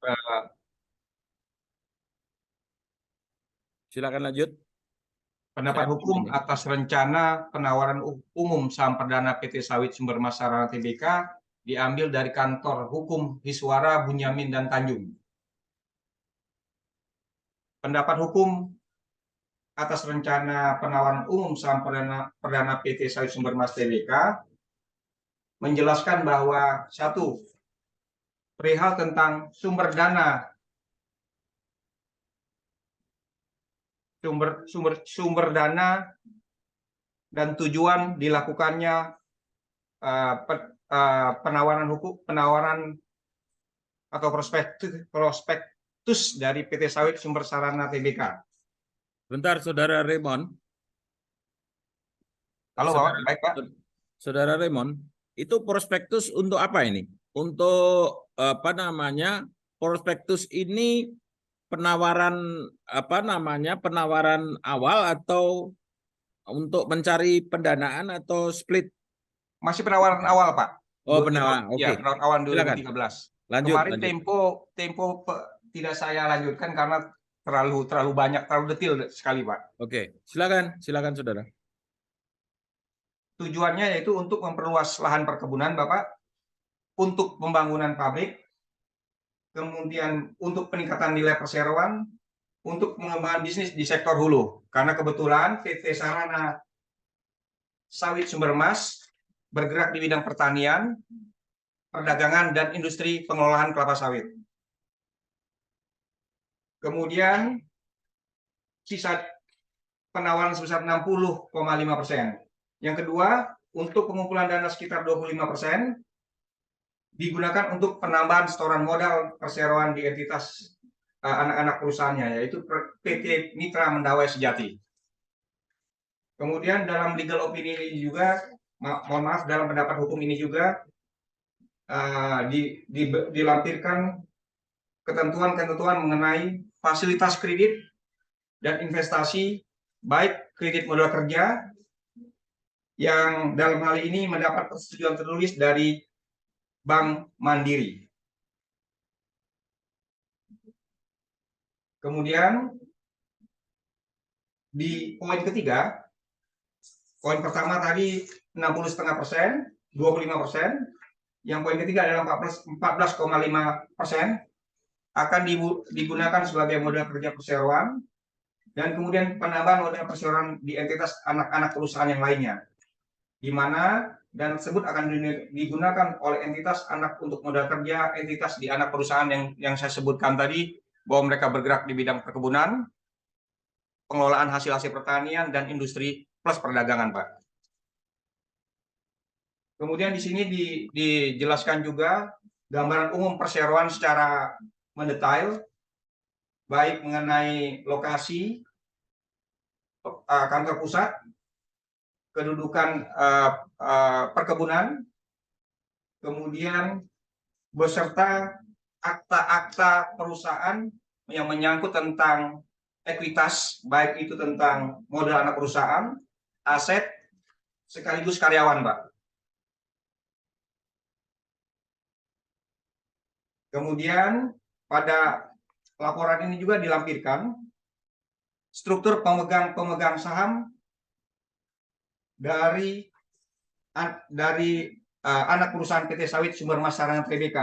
Eh, Silakan lanjut. Pendapat Saya hukum ini. atas rencana penawaran umum saham perdana PT Sawit Sumber Mas Sarana Tbk diambil dari kantor hukum Hiswara Bunyamin dan Tanjung. Pendapat hukum atas rencana penawaran umum saham perdana PT Sawit Sumber Mas Tbk menjelaskan bahwa satu, perihal tentang sumber dana dan tujuan dilakukannya penawaran atau prospektus dari PT Sawit Sumber Sarana Tbk. Bentar, Saudara Raymond. Halo Bapak, baik Pak. Saudara Raymond, itu prospektus untuk apa ini? Untuk apa namanya? Prospektus ini penawaran apa namanya? Penawaran awal atau untuk mencari pendanaan atau split? Masih penawaran awal Pak. Oh, penawaran. Ya, Oke. penawaran awal Silakan. 2013. Lanjut, Kemarin lanjut. tempo tidak saya lanjutkan karena terlalu banyak, terlalu detail sekali Pak. Oke, silakan, silakan Saudara. Tujuannya yaitu untuk memperluas lahan perkebunan Bapak, untuk pembangunan pabrik, kemudian untuk peningkatan nilai perseroan, untuk pengembangan bisnis di sektor hulu. Karena kebetulan PT Sarana Sawit Sumber Mas bergerak di bidang pertanian, perdagangan, dan industri pengolahan kelapa sawit. Kemudian sisa penawaran sebesar 60,5%. Yang kedua, untuk pengumpulan dana sekitar 25% digunakan untuk penambahan setoran modal perseroan di entitas anak-anak perusahaannya, yaitu PT Mitra Mendawai Sejati. Kemudian dalam legal opinion ini juga, mohon maaf, dalam pendapat hukum ini juga dilampirkan ketentuan-ketentuan mengenai fasilitas kredit dan investasi, baik kredit modal kerja yang dalam hal ini mendapat persetujuan tertulis dari Bank Mandiri. Kemudian di poin ketiga, poin pertama tadi 60,5%, 25%. Yang poin ketiga adalah 14,5% akan digunakan sebagai modal kerja perseroan, dan kemudian penambahan modal perseroan di entitas anak-anak perusahaan yang lainnya, di mana dan tersebut akan digunakan oleh entitas anak untuk modal kerja, entitas di anak perusahaan yang saya sebutkan tadi, bahwa mereka bergerak di bidang perkebunan, pengelolaan hasil-hasil pertanian, dan industri plus perdagangan, Pak. Kemudian di sini dijelaskan juga gambaran umum perseroan secara mendetail, baik mengenai lokasi kantor pusat, kedudukan perkebunan, kemudian beserta akta-akta perusahaan yang menyangkut tentang ekuitas, baik itu tentang modal anak perusahaan, aset, sekaligus karyawan, Pak. Kemudian pada laporan ini juga dilampirkan struktur pemegang saham dari anak perusahaan PT Sawit Sumber Mas Sarana Tbk.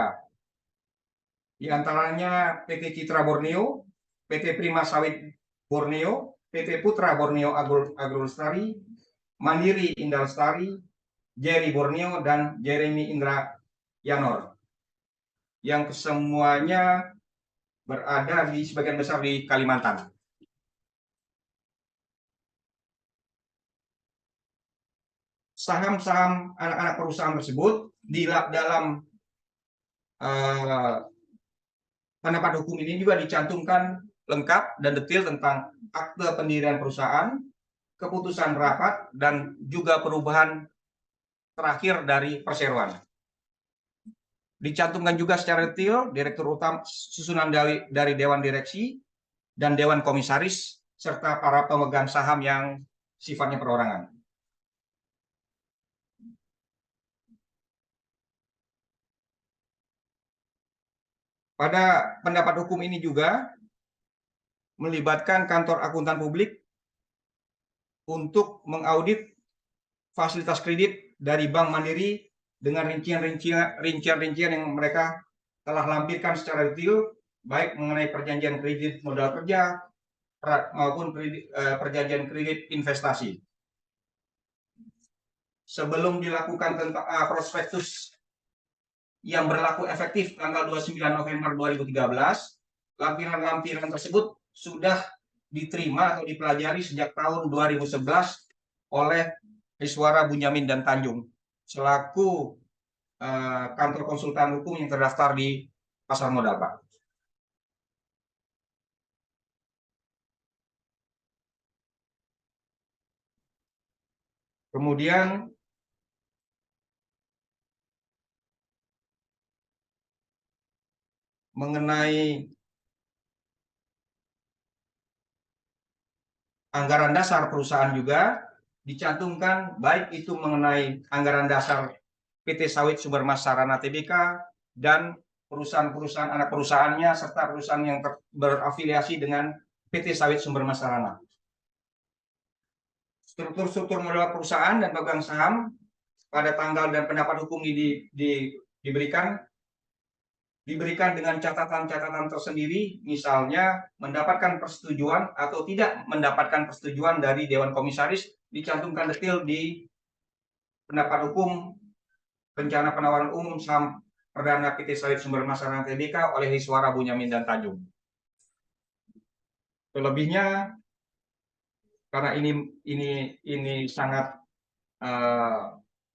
Di antaranya PT Citra Borneo, PT Prima Sawit Borneo, PT Putra Borneo Agro Lestari, Mandiri Indah Lestari, Jerry Borneo, dan Jeremy Indra Yanor, yang kesemuanya berada di sebagian besar di Kalimantan. Saham-saham anak-anak perusahaan tersebut di dalam pendapat hukum ini juga dicantumkan lengkap dan detail tentang akte pendirian perusahaan, keputusan rapat, dan juga perubahan terakhir dari perseroan. Dicantumkan juga secara detail direktur utama, susunan dari dewan direksi dan dewan komisaris, serta para pemegang saham yang sifatnya perorangan. Pada pendapat hukum ini juga melibatkan kantor akuntan publik untuk mengaudit fasilitas kredit dari Bank Mandiri dengan rincian-rincian yang mereka telah lampirkan secara detail, baik mengenai perjanjian kredit modal kerja maupun perjanjian kredit investasi. Sebelum dilakukan prospektus yang berlaku efektif tanggal 29 November 2013, lampiran-lampiran tersebut sudah diterima atau dipelajari sejak tahun 2011 oleh Iswara Bunyamin dan Tanjung selaku kantor konsultan hukum yang terdaftar di Pasar Modal, Pak. Kemudian mengenai anggaran dasar perusahaan juga dicantumkan, baik itu mengenai anggaran dasar PT Sawit Sumbermas Sarana Tbk dan perusahaan-perusahaan anak perusahaannya serta perusahaan yang berafiliasi dengan PT Sawit Sumbermas Sarana. Struktur modal perusahaan dan pemegang saham pada tanggal dan pendapat hukum ini diberikan dengan catatan-catatan tersendiri, misalnya mendapatkan persetujuan atau tidak mendapatkan persetujuan dari Dewan Komisaris, dicantumkan detail di pendapat hukum rencana penawaran umum saham perdana PT Sawit Sumbermas Sarana Tbk oleh Iswara Bunyamin dan Tanjung. Selebihnya, karena ini sangat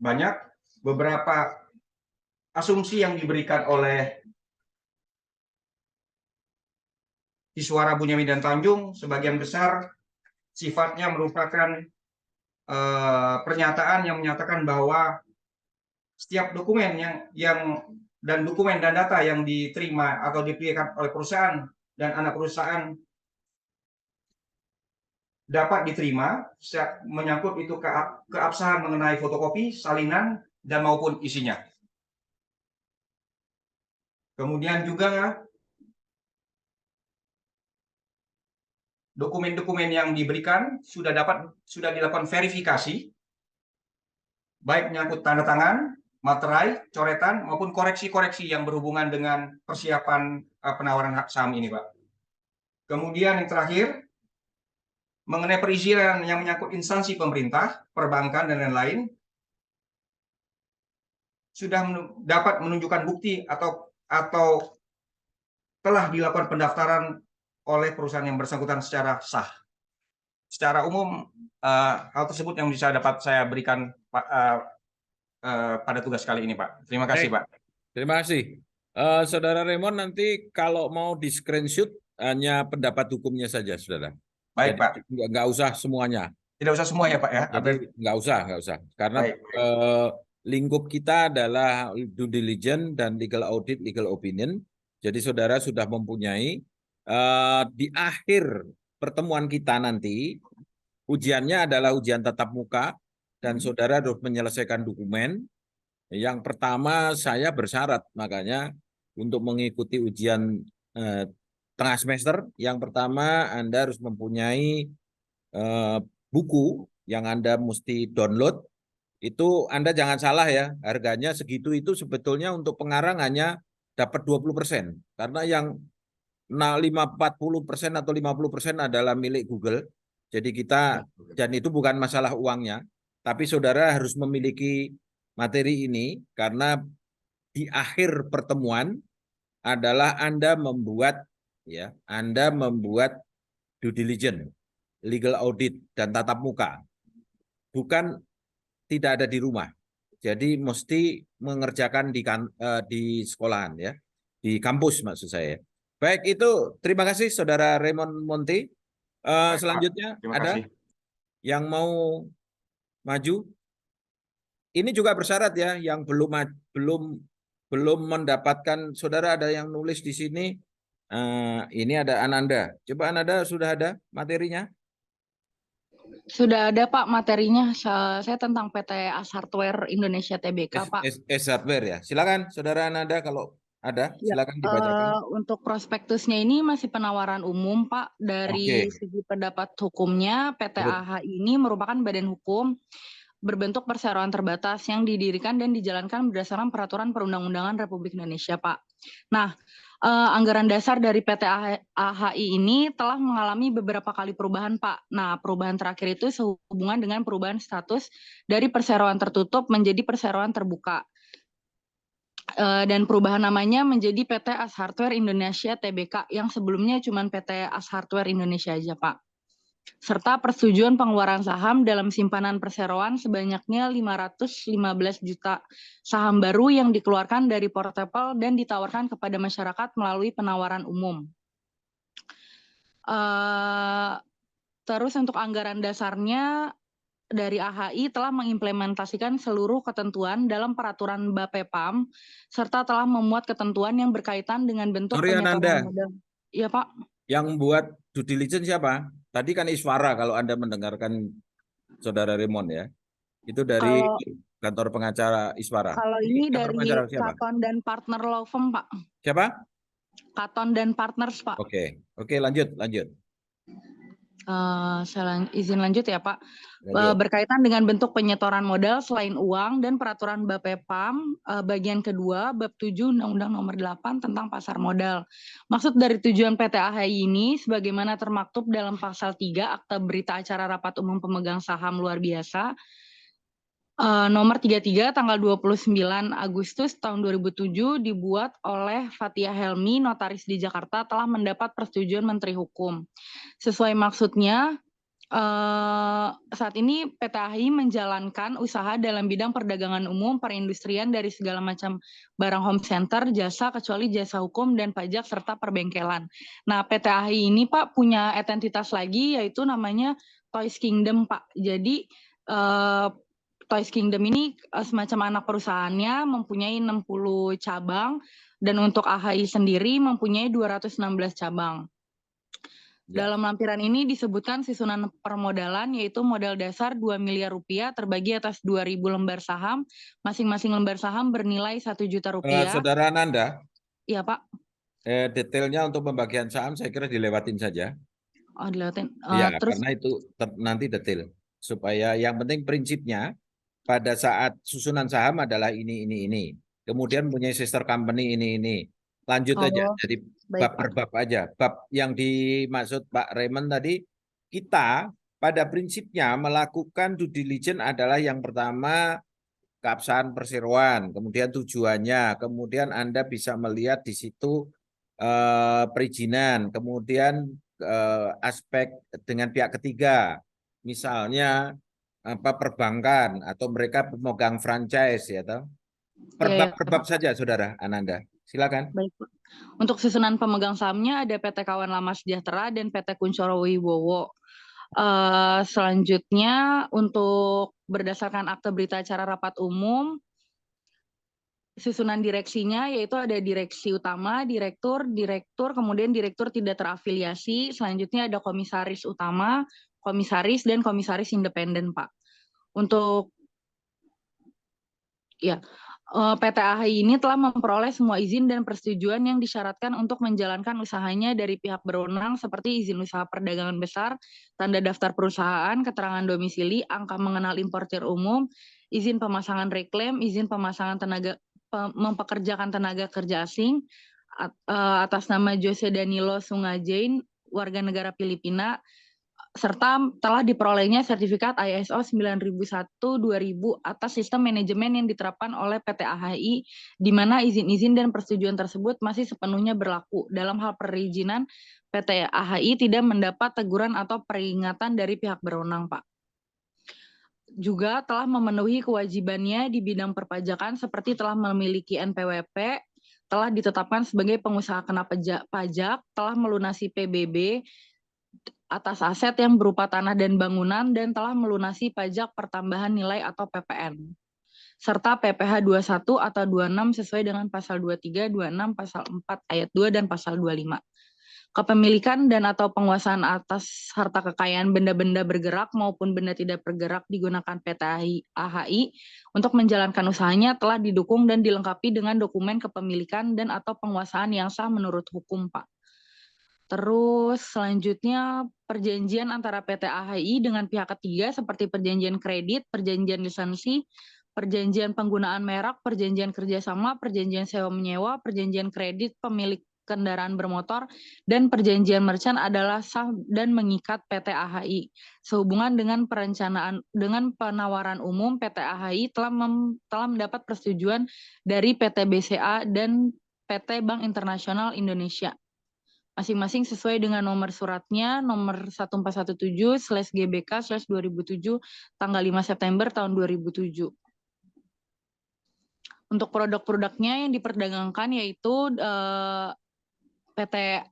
banyak, beberapa asumsi yang diberikan oleh Iswara Bunyamin dan Tanjung sebagian besar sifatnya merupakan pernyataan yang menyatakan bahwa setiap dokumen dan dokumen dan data yang diterima atau dipilihkan oleh perusahaan dan anak perusahaan dapat diterima menyangkut itu keabsahan mengenai fotokopi, salinan, dan maupun isinya. Kemudian juga dokumen-dokumen yang diberikan sudah dilakukan verifikasi, baik menyangkut tanda tangan, materai, coretan, maupun koreksi-koreksi yang berhubungan dengan persiapan penawaran hak saham ini, Pak. Kemudian yang terakhir, mengenai perizinan yang menyangkut instansi pemerintah, perbankan, dan lain-lain, sudah dapat menunjukkan bukti atau telah dilakukan pendaftaran oleh perusahaan yang bersangkutan secara sah. Secara umum, hal tersebut yang bisa dapat saya berikan pada tugas kali ini, Pak. Terima kasih, Pak. Terima kasih. Saudara Raymond, nanti kalau mau di screenshot hanya pendapat hukumnya saja, saudara. Baik, Jadi, Pak. nggak usah semuanya. Tidak usah semua ya, Pak ya. Jadi nggak usah. Karena Baik. lingkup kita adalah due diligence dan legal audit, legal opinion. Jadi saudara sudah mempunyai di akhir pertemuan kita nanti ujiannya adalah ujian tatap muka dan saudara harus menyelesaikan dokumen. Yang pertama saya bersyarat makanya untuk mengikuti ujian tengah semester, yang pertama Anda harus mempunyai buku yang Anda mesti download. Itu Anda jangan salah ya, harganya segitu itu sebetulnya untuk pengarang hanya dapat 20%. Karena yang 40% atau 50% adalah milik Google. Jadi kita, dan itu bukan masalah uangnya, tapi saudara harus memiliki materi ini karena di akhir pertemuan adalah Anda membuat due diligence, legal audit, dan tatap muka. Bukan tidak ada di rumah. Jadi mesti mengerjakan di sekolahan ya, di kampus maksud saya. Baik, itu terima kasih Saudara Raymond Monti. Selanjutnya ada yang mau maju. Ini juga bersyarat ya, yang belum mendapatkan, saudara ada yang nulis di sini. Ini ada Ananda. Coba Ananda sudah ada materinya? Sudah ada Pak materinya. Saya tentang PT AS Hardware Indonesia Tbk Pak. AS Hardware ya. Silakan Saudara Ananda kalau Ada? Ya, Silakan dibacakan. untuk prospektusnya ini masih penawaran umum, Pak. Dari Oke. segi pendapat hukumnya, PT Good. AH ini merupakan badan hukum berbentuk perseroan terbatas yang didirikan dan dijalankan berdasarkan peraturan perundang-undangan Republik Indonesia, Pak. Nah, anggaran dasar dari PT AHI ini telah mengalami beberapa kali perubahan, Pak. Nah, perubahan terakhir itu sehubungan dengan perubahan status dari perseroan tertutup menjadi perseroan terbuka. Dan perubahan namanya menjadi PT As Hardware Indonesia Tbk yang sebelumnya cuma PT As Hardware Indonesia aja, Pak. Serta persetujuan pengeluaran saham dalam simpanan perseroan sebanyaknya 515 juta saham baru yang dikeluarkan dari portfolio dan ditawarkan kepada masyarakat melalui penawaran umum. Terus untuk anggaran dasarnya dari AHI telah mengimplementasikan seluruh ketentuan dalam peraturan Bapepam serta telah memuat ketentuan yang berkaitan dengan bentuk Sorry penyetoran Ananda, modal. Iya, Pak. yang buat due diligence siapa? Tadi kan Iswara kalau Anda mendengarkan Saudara Raymond ya. Itu dari Kalau kantor pengacara Iswara. kalau Ini ini kantor dari pengacara siapa? Katon dan Partner Law Firm, Pak. Siapa? Katon dan Partners, Pak. Oke, lanjut. Saya izin lanjut ya, Pak. Lanjut. Berkaitan dengan bentuk penyetoran modal selain uang dan peraturan Bapepam bagian kedua bab 7 Undang-Undang Nomor 8 tentang pasar modal. Maksud dari tujuan PT AHI ini sebagaimana termaktub dalam pasal 3 Akta Berita Acara Rapat Umum Pemegang Saham Luar Biasa nomor 33 tanggal 29 Agustus tahun 2007 dibuat oleh Fathia Helmi, notaris di Jakarta, telah mendapat persetujuan Menteri Hukum. Sesuai maksudnya, saat ini PT AHI menjalankan usaha dalam bidang perdagangan umum, perindustrian dari segala macam barang home center, jasa, kecuali jasa hukum dan pajak, serta perbengkelan. Nah, PT AHI ini, Pak, punya identitas lagi, yaitu namanya Toys Kingdom, Pak. Jadi, Toys Kingdom ini semacam anak perusahaannya, mempunyai 60 cabang, dan untuk AHI sendiri mempunyai 216 cabang. Ya. Dalam lampiran ini disebutkan susunan permodalan, yaitu modal dasar 2 miliar rupiah terbagi atas 2.000 lembar saham, masing-masing lembar saham bernilai 1 juta rupiah. Saudara Ananda, Iya, Pak. detailnya untuk pembagian saham saya kira dilewatin saja. Oh, dilewatin. Iya, Terus karena itu nanti detail. Supaya yang penting prinsipnya pada saat susunan saham adalah ini. Kemudian punya sister company ini. Lanjut aja. Jadi baik, bab Pak. per bab aja. Bab yang dimaksud Pak Raymond tadi, kita pada prinsipnya melakukan due diligence adalah yang pertama keabsahan perseroan, kemudian tujuannya, kemudian Anda bisa melihat di situ perizinan, kemudian aspek dengan pihak ketiga, misalnya perbankan atau mereka pemegang franchise ya toh. Per bab saja Saudara Ananda. Silakan. Baik, Pak. Untuk susunan pemegang sahamnya ada PT Kawan Lama Sejahtera dan PT Kunchoro Wibowo. Selanjutnya untuk berdasarkan akte berita acara rapat umum, susunan direksinya yaitu ada direksi utama, direktur, kemudian direktur tidak terafiliasi, selanjutnya ada komisaris utama, komisaris, dan komisaris independen, Pak. Untuk PT AHI ini telah memperoleh semua izin dan persetujuan yang disyaratkan untuk menjalankan usahanya dari pihak berwenang seperti izin usaha perdagangan besar, tanda daftar perusahaan, keterangan domisili, angka mengenal importir umum, izin pemasangan reklaim, izin pemasangan mempekerjakan tenaga kerja asing atas nama Jose Danilo Sungajain, warga negara Filipina, serta telah diperolehnya sertifikat ISO 9001-2000 atas sistem manajemen yang diterapkan oleh PT AHI, di mana izin-izin dan persetujuan tersebut masih sepenuhnya berlaku. Dalam hal perizinan, PT AHI tidak mendapat teguran atau peringatan dari pihak berwenang, Pak. Juga telah memenuhi kewajibannya di bidang perpajakan seperti telah memiliki NPWP, telah ditetapkan sebagai pengusaha kena pajak, telah melunasi PBB atas aset yang berupa tanah dan bangunan, dan telah melunasi pajak pertambahan nilai atau PPN. Serta PPh 21 atau 26 sesuai dengan pasal 23, 26, pasal 4 ayat 2, dan pasal 25. kepemilikan dan atau penguasaan atas harta kekayaan benda-benda bergerak maupun benda tidak bergerak digunakan PT AHI untuk menjalankan usahanya telah didukung dan dilengkapi dengan dokumen kepemilikan dan atau penguasaan yang sah menurut hukum, Pak. Terus selanjutnya perjanjian antara PT AHI dengan pihak ketiga seperti perjanjian kredit, perjanjian lisensi, perjanjian penggunaan merek, perjanjian kerjasama, perjanjian sewa menyewa, perjanjian kredit pemilik kendaraan bermotor, dan perjanjian merchant adalah sah dan mengikat PT AHI. Sehubungan dengan penawaran umum, PT AHI telah mendapat persetujuan dari PT BCA dan PT Bank Internasional Indonesia. Masing-masing sesuai dengan nomor suratnya nomor 1417/GBK/2007 tanggal 5 September tahun 2007. Untuk produk-produknya yang diperdagangkan yaitu PT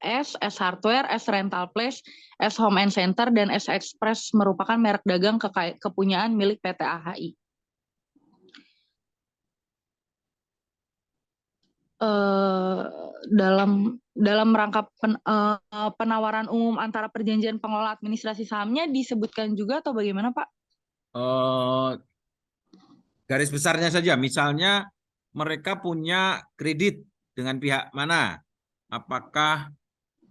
S Hardware, S Rental Place, S Home and Center, dan S Express merupakan merek dagang kepunyaan milik PT AHI. Dalam rangka penawaran umum antara perjanjian pengelola administrasi sahamnya disebutkan juga atau bagaimana, Pak? Garis besarnya saja, misalnya mereka punya kredit dengan pihak mana? Apakah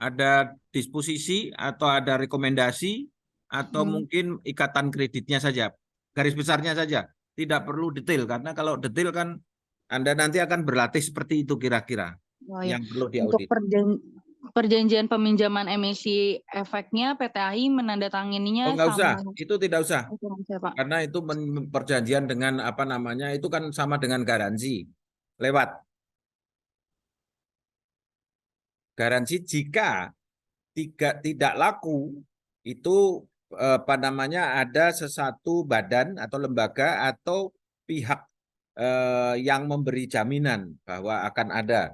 ada disposisi atau ada rekomendasi atau mungkin ikatan kreditnya saja? Garis besarnya saja, tidak perlu detail karena kalau detail kan Anda nanti akan berlatih seperti itu kira-kira yang perlu Untuk diaudit. perjanjian peminjaman emisi efeknya PT AHI menandatangininya Nggak usah, sama. itu tidak usah. Pak. Karena itu perjanjian dengan apa namanya, itu kan sama dengan garansi. Lewat. Garansi jika tidak laku, itu apa namanya, ada sesuatu badan atau lembaga atau pihak yang memberi jaminan bahwa akan ada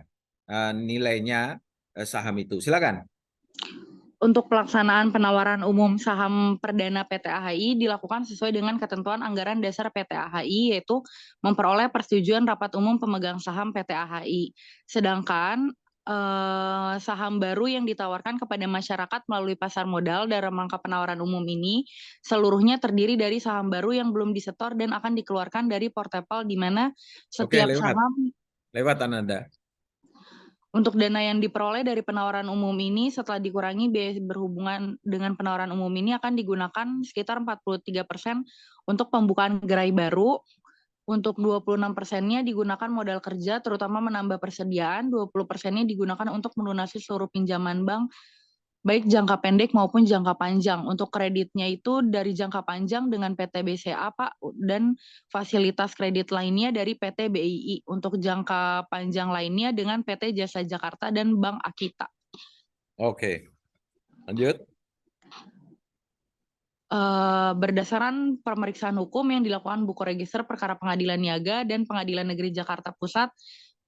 nilainya saham itu. Silakan. Untuk pelaksanaan penawaran umum saham perdana PT AHI dilakukan sesuai dengan ketentuan anggaran dasar PT AHI, yaitu memperoleh persetujuan rapat umum pemegang saham PT AHI. Sedangkan saham baru yang ditawarkan kepada masyarakat melalui pasar modal dalam rangka penawaran umum ini seluruhnya terdiri dari saham baru yang belum disetor dan akan dikeluarkan dari portfolio di mana setiap saham lewat Ananda. Untuk dana yang diperoleh dari penawaran umum ini setelah dikurangi biaya berhubungan dengan penawaran umum ini akan digunakan sekitar 43% untuk pembukaan gerai baru. Untuk 26%-nya digunakan modal kerja terutama menambah persediaan, 20%-nya digunakan untuk melunasi seluruh pinjaman bank baik jangka pendek maupun jangka panjang. Untuk kreditnya itu dari jangka panjang dengan PT BCA, Pak, dan fasilitas kredit lainnya dari PT BII. Untuk jangka panjang lainnya dengan PT Jasa Jakarta dan Bank Akita. Oke, lanjut. Berdasarkan pemeriksaan hukum yang dilakukan Buku Register Perkara Pengadilan Niaga dan Pengadilan Negeri Jakarta Pusat,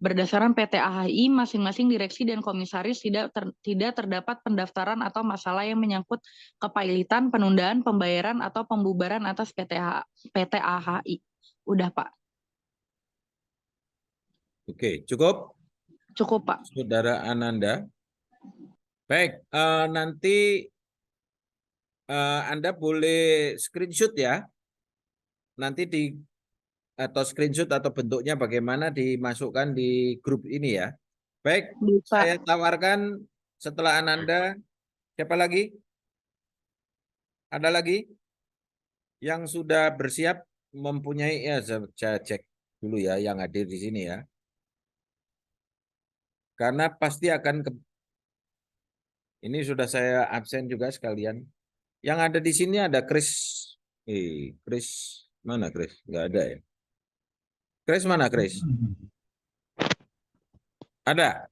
berdasarkan PT AHI, masing-masing direksi dan komisaris tidak terdapat pendaftaran atau masalah yang menyangkut kepailitan, penundaan, pembayaran, atau pembubaran atas PT AHI. Udah, Pak. Oke, cukup? Cukup, Pak. Saudara Ananda. Baik, nanti Anda boleh screenshot ya. Nanti atau screenshot atau bentuknya bagaimana dimasukkan di grup ini ya. Baik, Bisa. saya tawarkan setelah Ananda, siapa lagi? Ada lagi yang sudah bersiap mempunyai, ya saya cek dulu ya yang hadir di sini ya. Karena pasti akan ini sudah saya absen juga sekalian. Yang ada di sini ada Chris. Chris mana Chris? Nggak ada ya. Chris mana Chris? Ada.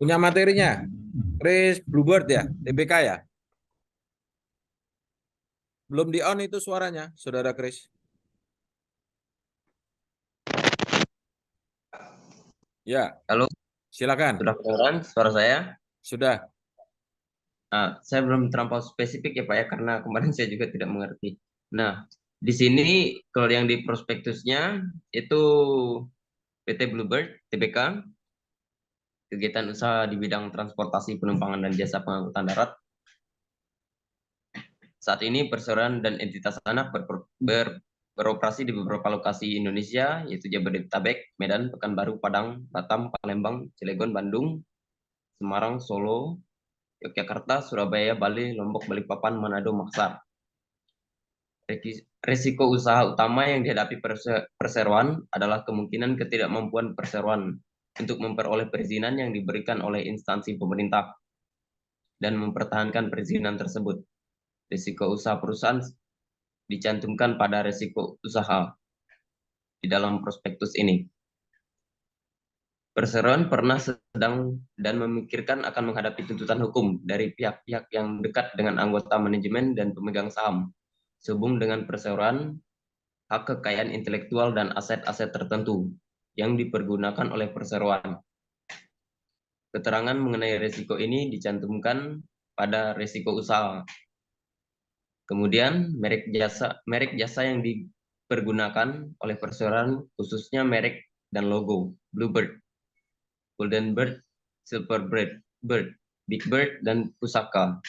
Punya materinya. Chris Bluebird ya, TBK ya. Belum di on itu suaranya, Saudara Chris. Ya. Halo. Silakan. Sudah kedengaran suara saya? Sudah. Saya belum terlampau spesifik ya Pak ya, karena kemarin saya juga tidak mengerti. Nah, di sini kalau yang di prospektusnya itu PT Bluebird, TBK, kegiatan usaha di bidang transportasi, penumpangan, dan jasa pengangkutan darat. Saat ini perseroan dan entitas anak beroperasi di beberapa lokasi Indonesia, yaitu Jabodetabek, Medan, Pekanbaru, Padang, Batam, Palembang, Cilegon, Bandung, Semarang, Solo, Yogyakarta, Surabaya, Bali, Lombok, Balikpapan, Manado, Makassar. Risiko usaha utama yang dihadapi perseroan adalah kemungkinan ketidakmampuan perseroan untuk memperoleh perizinan yang diberikan oleh instansi pemerintah dan mempertahankan perizinan tersebut. Risiko usaha perusahaan dicantumkan pada risiko usaha di dalam prospektus ini. Perseroan pernah sedang dan memikirkan akan menghadapi tuntutan hukum dari pihak-pihak yang dekat dengan anggota manajemen dan pemegang saham, sehubung dengan perseroan, hak kekayaan intelektual dan aset-aset tertentu yang dipergunakan oleh perseroan. Keterangan mengenai risiko ini dicantumkan pada risiko usaha. Kemudian merek jasa yang dipergunakan oleh perseroan, khususnya merek dan logo Bluebird, Golden Bird, Silver Bird, Big Bird, dan Pusaka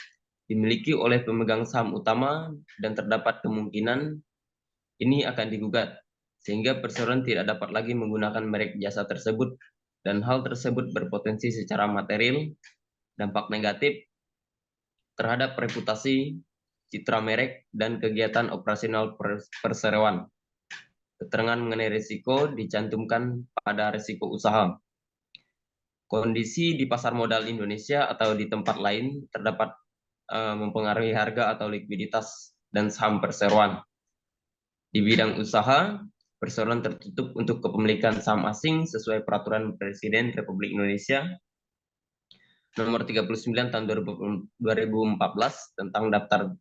dimiliki oleh pemegang saham utama dan terdapat kemungkinan ini akan digugat sehingga perseroan tidak dapat lagi menggunakan merek jasa tersebut dan hal tersebut berpotensi secara material dampak negatif terhadap reputasi, citra merek, dan kegiatan operasional perseroan. Keterangan mengenai risiko dicantumkan pada risiko usaha. Kondisi di pasar modal Indonesia atau di tempat lain terdapat mempengaruhi harga atau likuiditas dan saham perseroan. Di bidang usaha, perseroan tertutup untuk kepemilikan saham asing sesuai Peraturan Presiden Republik Indonesia Nomor 39 tahun 2014 tentang daftar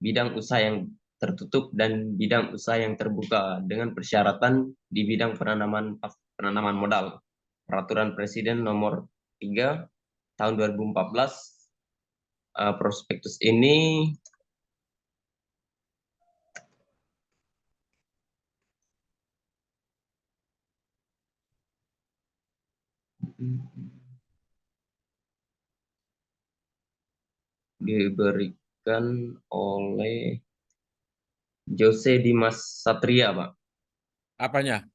bidang usaha yang tertutup dan bidang usaha yang terbuka dengan persyaratan di bidang penanaman modal. Peraturan Presiden Nomor 3 tahun 2014. Prospektus ini diberikan oleh Jose Dimas Satria, Pak. Apanya?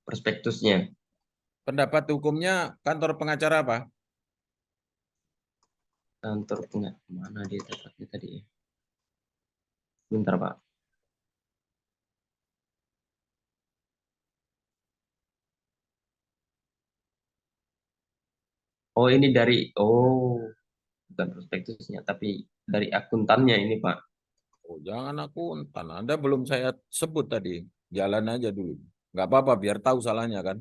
Prospektusnya. Pendapat hukumnya kantor pengacara apa? Kantor pengacara. Mana dia tepatnya tadi ya? Bentar, Pak. Oh, ini dari, bukan prospektusnya, tapi dari akuntannya ini, Pak. Oh, jangan akuntan. Anda belum saya sebut tadi. Jalan aja dulu. Nggak apa-apa, biar tahu salahnya kan.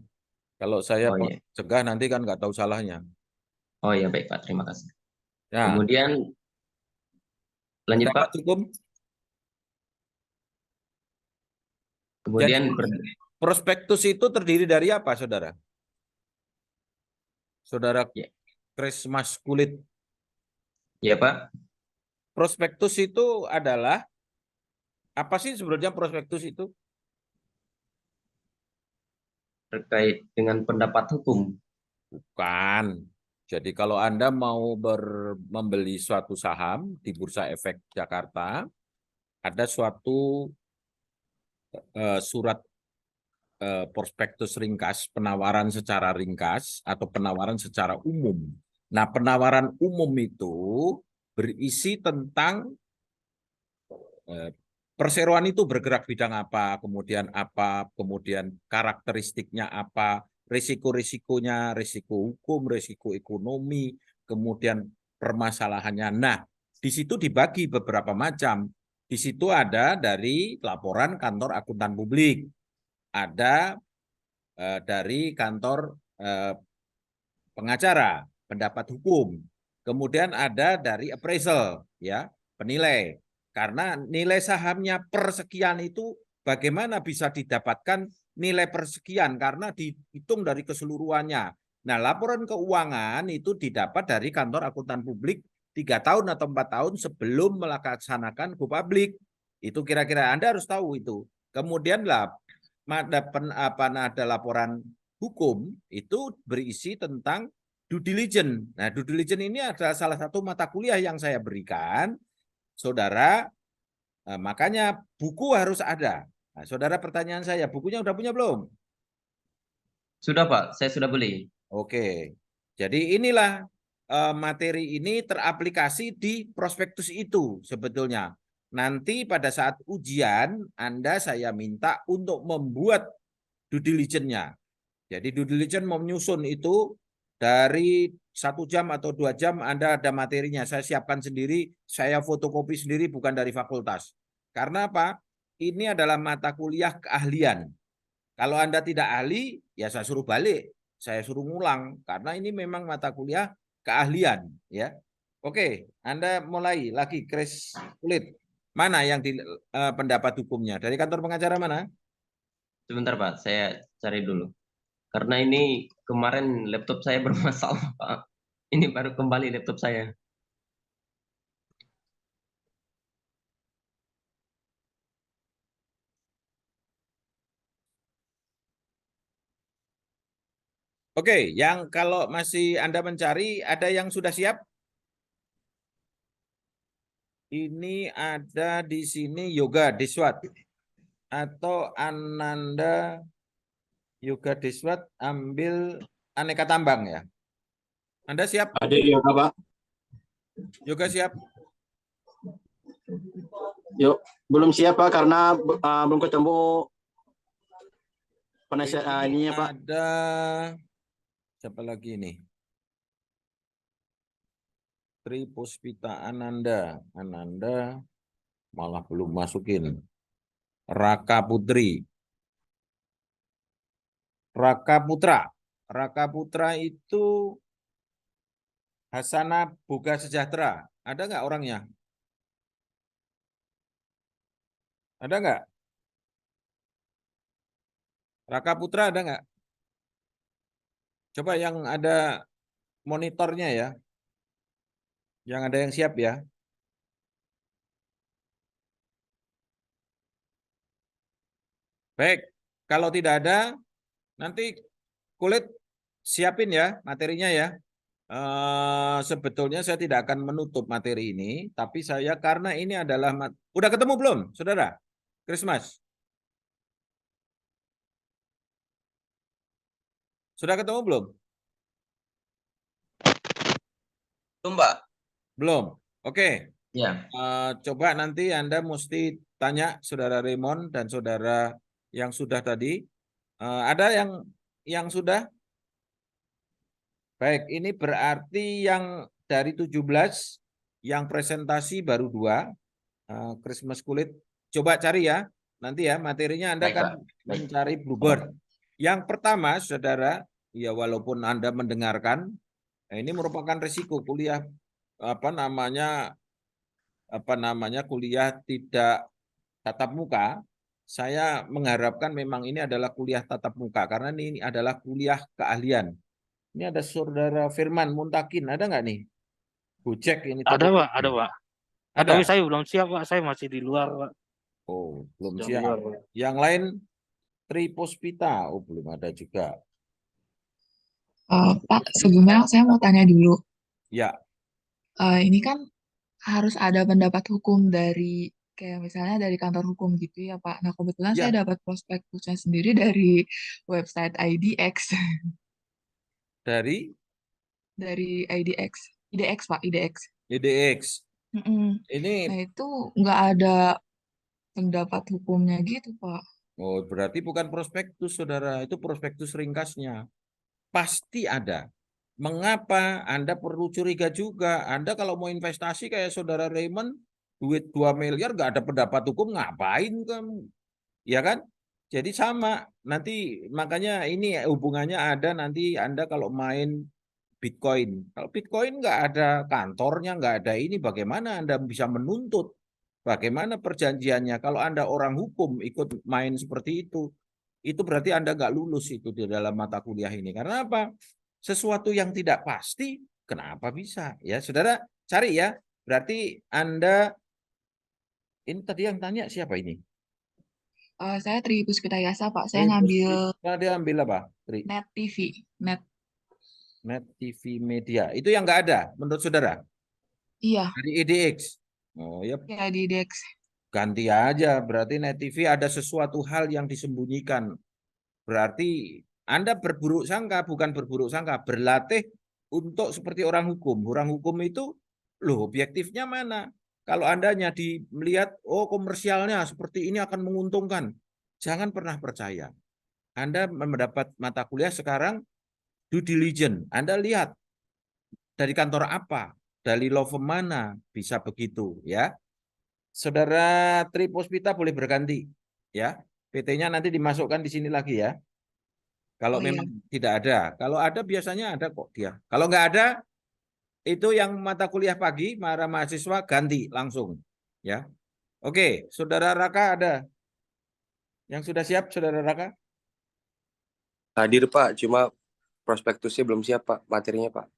Kalau saya Oh, iya. cegah nanti kan nggak tahu salahnya. Oh, iya, baik, Pak. Terima kasih. Ya, Kemudian, lanjut, Pak. pendapat hukum. Kemudian, Jadi, prospektus itu terdiri dari apa, saudara? Saudara Ya. Krismas Kulit. Ya, Pak. Prospektus itu adalah, apa sih sebenarnya prospektus itu? Terkait dengan pendapat hukum. Bukan. Jadi kalau Anda mau membeli suatu saham di Bursa Efek Jakarta, ada suatu surat prospektus ringkas, penawaran secara ringkas atau penawaran secara umum. Nah, penawaran umum itu berisi tentang perseroan itu bergerak bidang apa, kemudian karakteristiknya apa, risiko-risikonya, risiko hukum, risiko ekonomi, kemudian permasalahannya. Nah, di situ dibagi beberapa macam. Di situ ada dari laporan kantor akuntan publik, ada dari kantor pengacara, pendapat hukum, kemudian ada dari appraisal, ya, penilai. Karena nilai sahamnya persekian itu bagaimana bisa didapatkan nilai persekian karena dihitung dari keseluruhannya. Nah, laporan keuangan itu didapat dari kantor akuntan publik 3 tahun atau 4 tahun sebelum melaksanakan go public. Itu kira-kira Anda harus tahu itu. Kemudian lah ada laporan hukum itu berisi tentang due diligence. Nah, due diligence ini adalah salah satu mata kuliah yang saya berikan, saudara. Makanya buku harus ada. Nah, saudara, pertanyaan saya, bukunya udah punya belum? Sudah Pak, saya sudah beli. Oke, jadi inilah materi ini teraplikasi di prospektus itu sebetulnya. Nanti pada saat ujian, saya minta untuk membuat due diligence-nya. Jadi due diligence menyusun itu dari 1 jam atau 2 jam Anda ada materinya. Saya siapkan sendiri, saya fotokopi sendiri, bukan dari fakultas. Karena apa? Ini adalah mata kuliah keahlian. Kalau Anda tidak ahli, ya saya suruh balik, saya suruh ngulang, karena ini memang mata kuliah keahlian, ya. Oke, Anda mulai lagi, Chris Kulit. Mana yang di pendapat hukumnya? Dari kantor pengacara mana? Sebentar Pak, saya cari dulu. Karena ini kemarin laptop saya bermasalah Pak. Ini baru kembali laptop saya. Oke, yang kalau masih Anda mencari, ada yang sudah siap? Ini ada di sini Yoga Deswat atau Ananda Yoga Deswat ambil aneka tambang ya. Anda siap? Ada ya Pak. Yoga siap? Yuk, belum siap Pak karena belum ketemu penasihat ininya Pak. Ada siapa lagi ini? Tri Puspita Ananda. Ananda malah belum masukin. Raka Putri. Raka Putra. Raka Putra itu Hasana Boga Sejahtera. Ada nggak orangnya? Ada nggak? Raka Putra ada nggak? Coba yang ada monitornya ya. Yang ada yang siap ya. Baik, kalau tidak ada, nanti Kulit siapin ya materinya ya. Sebetulnya saya tidak akan menutup materi ini, tapi saya karena ini adalah udah ketemu belum, saudara? Christmas. Sudah ketemu belum? Belum Pak? Belum. Oke. Ya. Coba nanti Anda mesti tanya saudara Raymond dan saudara yang sudah tadi. Ada yang sudah? Baik, ini berarti yang dari 17 yang presentasi baru 2. Christmas Kulit. Coba cari ya. Nanti ya materinya Anda Baik, akan Pak. Baik. mencari Bluebird. Yang pertama, saudara, ya walaupun Anda mendengarkan, ini merupakan risiko kuliah kuliah tidak tatap muka. Saya mengharapkan memang ini adalah kuliah tatap muka karena ini adalah kuliah keahlian. Ini ada saudara Firman Muntakin, ada nggak nih? Gojek ini. Ada Pak, ada Pak. Ada. Tapi saya belum siap Pak, saya masih di luar Pak. Oh, belum Sudah siap. luar, Pak. Yang lain Tri Puspita, oh belum ada juga. Pak, sebelumnya saya mau tanya dulu. Ya. Ini kan harus ada pendapat hukum dari kayak misalnya dari kantor hukum gitu ya Pak. Nah kebetulan Ya. saya dapat prospektusnya sendiri dari website IDX. Dari Dari IDX Pak, IDX. IDX. Ini Nah itu nggak ada pendapat hukumnya gitu Pak. oh berarti bukan prospektus, saudara. Itu prospektus ringkasnya. Pasti ada. Mengapa Anda perlu curiga juga? Anda kalau mau investasi kayak saudara Raymond, duit 2 miliar nggak ada pendapat hukum, ngapain kamu? Ya kan? Jadi sama. Nanti makanya ini hubungannya ada nanti Anda kalau main Bitcoin. Kalau Bitcoin nggak ada kantornya, nggak ada ini, bagaimana Anda bisa menuntut? Bagaimana perjanjiannya? Kalau Anda orang hukum ikut main seperti itu berarti Anda nggak lulus itu di dalam mata kuliah ini. Karena apa? Sesuatu yang tidak pasti, kenapa bisa? Ya, saudara cari ya. Berarti Anda, ini tadi yang tanya siapa ini? Saya Tri Puspita Yasa, Pak. Saya Terus ngambil dia ambil apa? Tri? Net TV. Net. Net TV Media. Itu yang nggak ada menurut saudara Iya, dari EDX. Oh ya, ya di Dex. ganti aja. Berarti Net TV ada sesuatu hal yang disembunyikan. Berarti Anda berburuk sangka, bukan berburuk sangka, berlatih untuk seperti orang hukum. Orang hukum itu, loh, objektifnya mana? Kalau Anda hanya melihat, oh komersialnya seperti ini akan menguntungkan. Jangan pernah percaya. Anda mendapat mata kuliah sekarang, due diligence. Anda lihat dari kantor apa, dari law firm mana, bisa begitu, ya. Saudara Tri Puspita boleh berganti, ya. PT-nya nanti dimasukkan di sini lagi ya. Kalau Oh iya. memang tidak ada, kalau ada biasanya ada kok dia. Kalau nggak ada, itu yang mata kuliah pagi, para mahasiswa ganti langsung, ya. Oke, Saudara Raka ada yang sudah siap, Saudara Raka? Hadir Pak, cuma prospektusnya belum siap Pak, materinya Pak.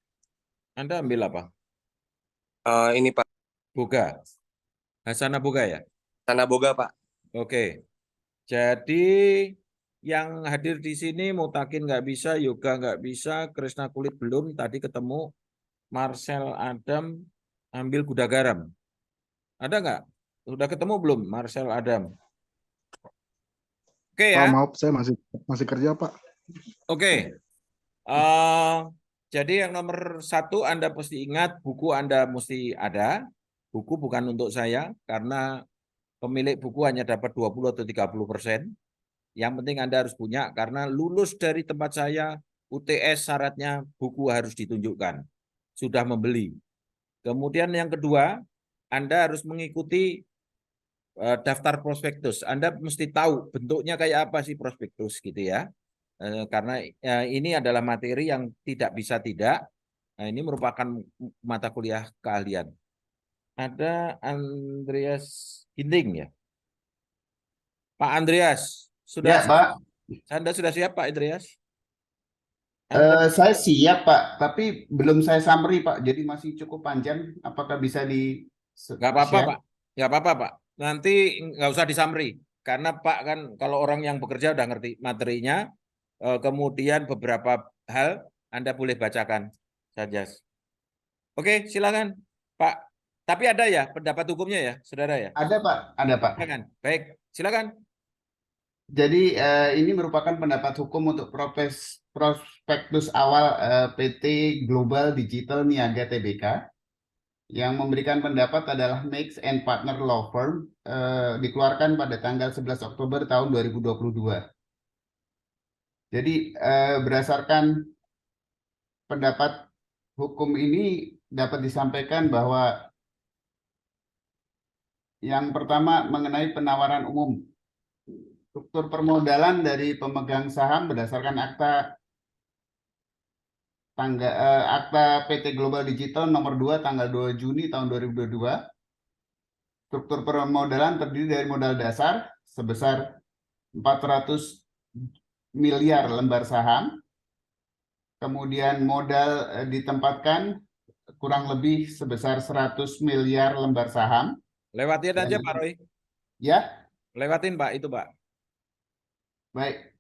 Anda ambil apa? Ini Pak, Boga, Hasana Boga ya? Tanah Boga Pak. Oke, jadi yang hadir di sini Mutakin nggak bisa, Yoga nggak bisa, Krisna Kulit belum, tadi ketemu Marcel Adam ambil Kuda Garam. Ada nggak? Sudah ketemu belum Marcel Adam? Oke ya. Pak, maaf, saya masih kerja, Pak. Oke. Jadi yang nomor 1 Anda mesti ingat, buku Anda mesti ada. Buku bukan untuk saya, karena pemilik buku hanya dapat 20 atau 30%. Yang penting Anda harus punya, karena lulus dari tempat saya, UTS syaratnya buku harus ditunjukkan. Sudah membeli. Kemudian yang kedua, Anda harus mengikuti daftar prospektus. Anda mesti tahu bentuknya kayak apa sih prospektus gitu ya. Karena ini adalah materi yang tidak bisa tidak. Nah, ini merupakan mata kuliah keahlian. Ada Andreas Ginting ya. Pak Andreas, sudah Ya, Pak. Anda sudah siap Pak Andreas? Saya siap, Pak. Tapi belum saya summary, Pak. Jadi masih cukup panjang. Apakah bisa di Nggak apa-apa share? Pak. Nggak apa-apa Pak. Nanti nggak usah di-summary. Karena Pak kan kalau orang yang bekerja udah ngerti materinya. Kemudian beberapa hal Anda boleh bacakan saja. Oke, silakan Pak. Tapi ada ya pendapat hukumnya ya, saudara ya? Ada, Pak. Ada, Pak. Silakan. Baik, silakan. Jadi ini merupakan pendapat hukum untuk prospektus awal PT Global Digital Niaga Tbk. Yang memberikan pendapat adalah Max and Partner Law Firm, dikeluarkan pada tanggal 11 Oktober tahun 2022. Jadi berdasarkan pendapat hukum ini dapat disampaikan bahwa yang pertama mengenai penawaran umum. Struktur permodalan dari pemegang saham berdasarkan akta PT Global Digital nomor 2 tanggal 2 Juni tahun 2022. Struktur permodalan terdiri dari modal dasar sebesar 400 miliar lembar saham. Kemudian modal ditempatkan kurang lebih sebesar 100 miliar lembar saham. Lewatin aja Pak Roy. Ya. Lewatin Pak, itu Pak. Baik.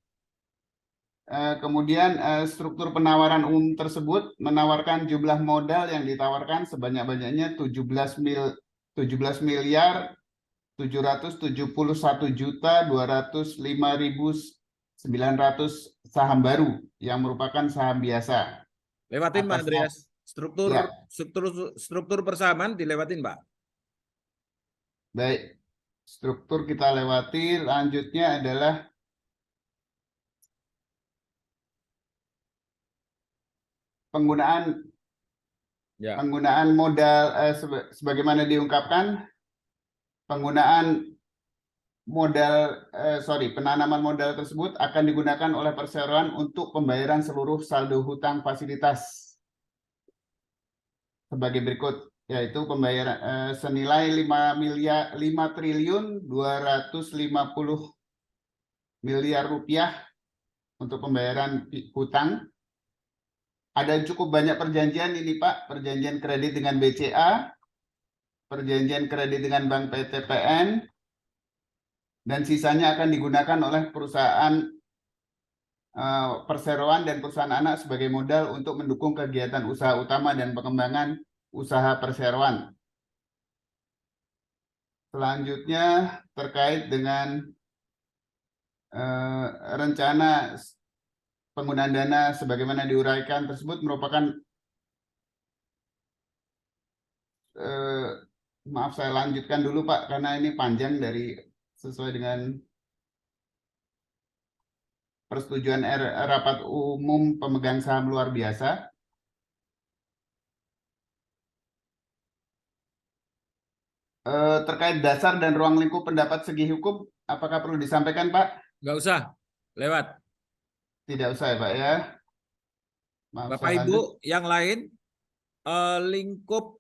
Kemudian struktur penawaran umum tersebut menawarkan jumlah modal yang ditawarkan sebanyak-banyaknya 17 miliar 771.205.900 saham baru yang merupakan saham biasa. Lewatin Pak Andreas. Ya. Struktur persamaan dilewatin Pak. Baik. Struktur kita lewati. Lanjutnya adalah penggunaan modal sebagaimana diungkapkan, penanaman modal tersebut akan digunakan oleh perseroan untuk pembayaran seluruh saldo hutang fasilitas sebagai berikut, yaitu pembayaran senilai 5.250 miliar rupiah untuk pembayaran hutang. Ada cukup banyak perjanjian ini Pak, perjanjian kredit dengan BCA, perjanjian kredit dengan Bank PTPN, dan sisanya akan digunakan oleh perusahaan perseroan dan perusahaan anak sebagai modal untuk mendukung kegiatan usaha utama dan pengembangan usaha perseroan. Selanjutnya terkait dengan rencana penggunaan dana sebagaimana diuraikan tersebut merupakan maaf saya lanjutkan dulu Pak karena ini panjang dari sesuai dengan persetujuan rapat umum pemegang saham luar biasa. Terkait dasar dan ruang lingkup pendapat segi hukum, apakah perlu disampaikan Pak? Nggak usah, lewat. Tidak usah ya Pak ya. Maaf, Bapak saya lanjut. Ibu yang lain, lingkup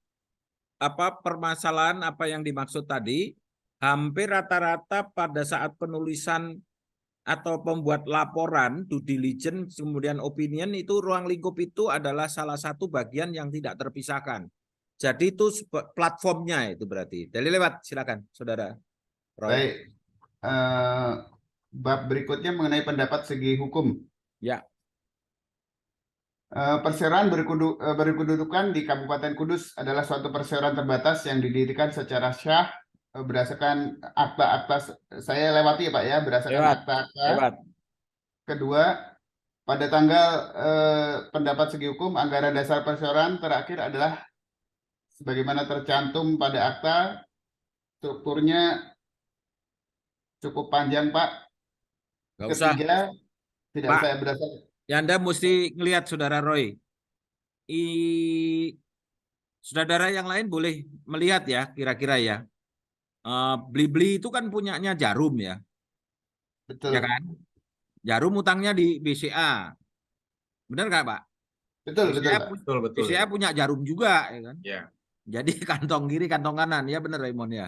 permasalahan apa yang dimaksud tadi, hampir rata-rata pada saat penulisan atau pembuat laporan, due diligence, kemudian opinion, itu ruang lingkup itu adalah salah satu bagian yang tidak terpisahkan. Jadi itu platformnya itu berarti. Dari lewat, silakan Saudara Roy. Baik. Bab berikutnya mengenai pendapat segi hukum. Ya. Perseroan berkedudukan di Kabupaten Kudus adalah suatu perseroan terbatas yang didirikan secara syah berdasarkan akta-akta. Saya lewati ya Pak ya, berdasarkan akta-akta. Lewat. Kedua, pada tanggal pendapat segi hukum, anggaran dasar perseroan terakhir adalah sebagaimana tercantum pada akta. Strukturnya cukup panjang Pak. Nggak usah. Ketiga, tidak Pak, usah berdasarkan. ya Anda mesti ngelihat Saudara Roy. Saudara yang lain boleh melihat ya, kira-kira ya. Blibli itu kan punyanya Jarum ya. Betul. Ya kan? Jarum utangnya di BCA. Benar nggak Pak? Betul, BCA, betul, Pak. BCA punya Jarum juga, ya kan? Ya. Jadi kantong kiri, kantong kanan, ya benar Raymond ya.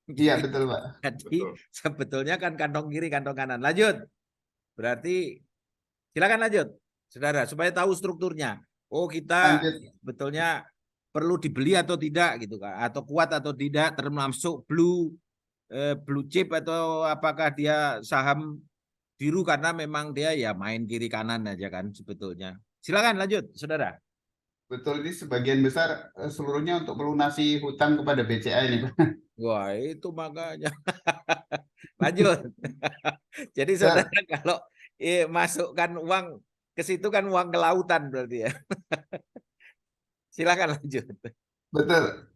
Iya, betul Pak. Jadi sebetulnya kan kantong kiri, kantong kanan. Lanjut. Berarti silakan lanjut, Saudara, supaya tahu strukturnya. Oh, kita sebetulnya perlu dibeli atau tidak gitu kan, atau kuat atau tidak, termasuk blue chip atau apakah dia saham biru karena memang dia ya main kiri kanan aja kan sebetulnya. Silakan lanjut, Saudara. Betul, ini sebagian besar seluruhnya untuk melunasi hutang kepada BCA ini Pak. Wah, itu makanya. Lanjut. Jadi Saudara kalau masukkan uang ke situ kan uang ke lautan berarti ya. Silakan lanjut. Betul.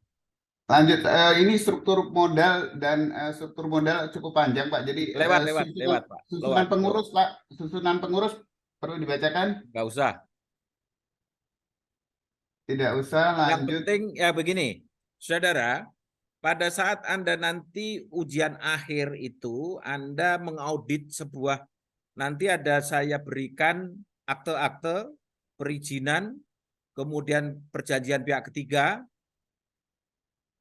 Lanjut, ini struktur modal dan struktur modal cukup panjang Pak. Jadi lewat Pak. Susunan pengurus Pak, susunan pengurus perlu dibacakan? Nggak usah. Tidak usah, lanjut. Yang penting ya begini, Saudara, pada saat Anda nanti ujian akhir itu, Anda mengaudit sebuah, nanti ada saya berikan akte-akte, perizinan, kemudian perjanjian pihak ketiga,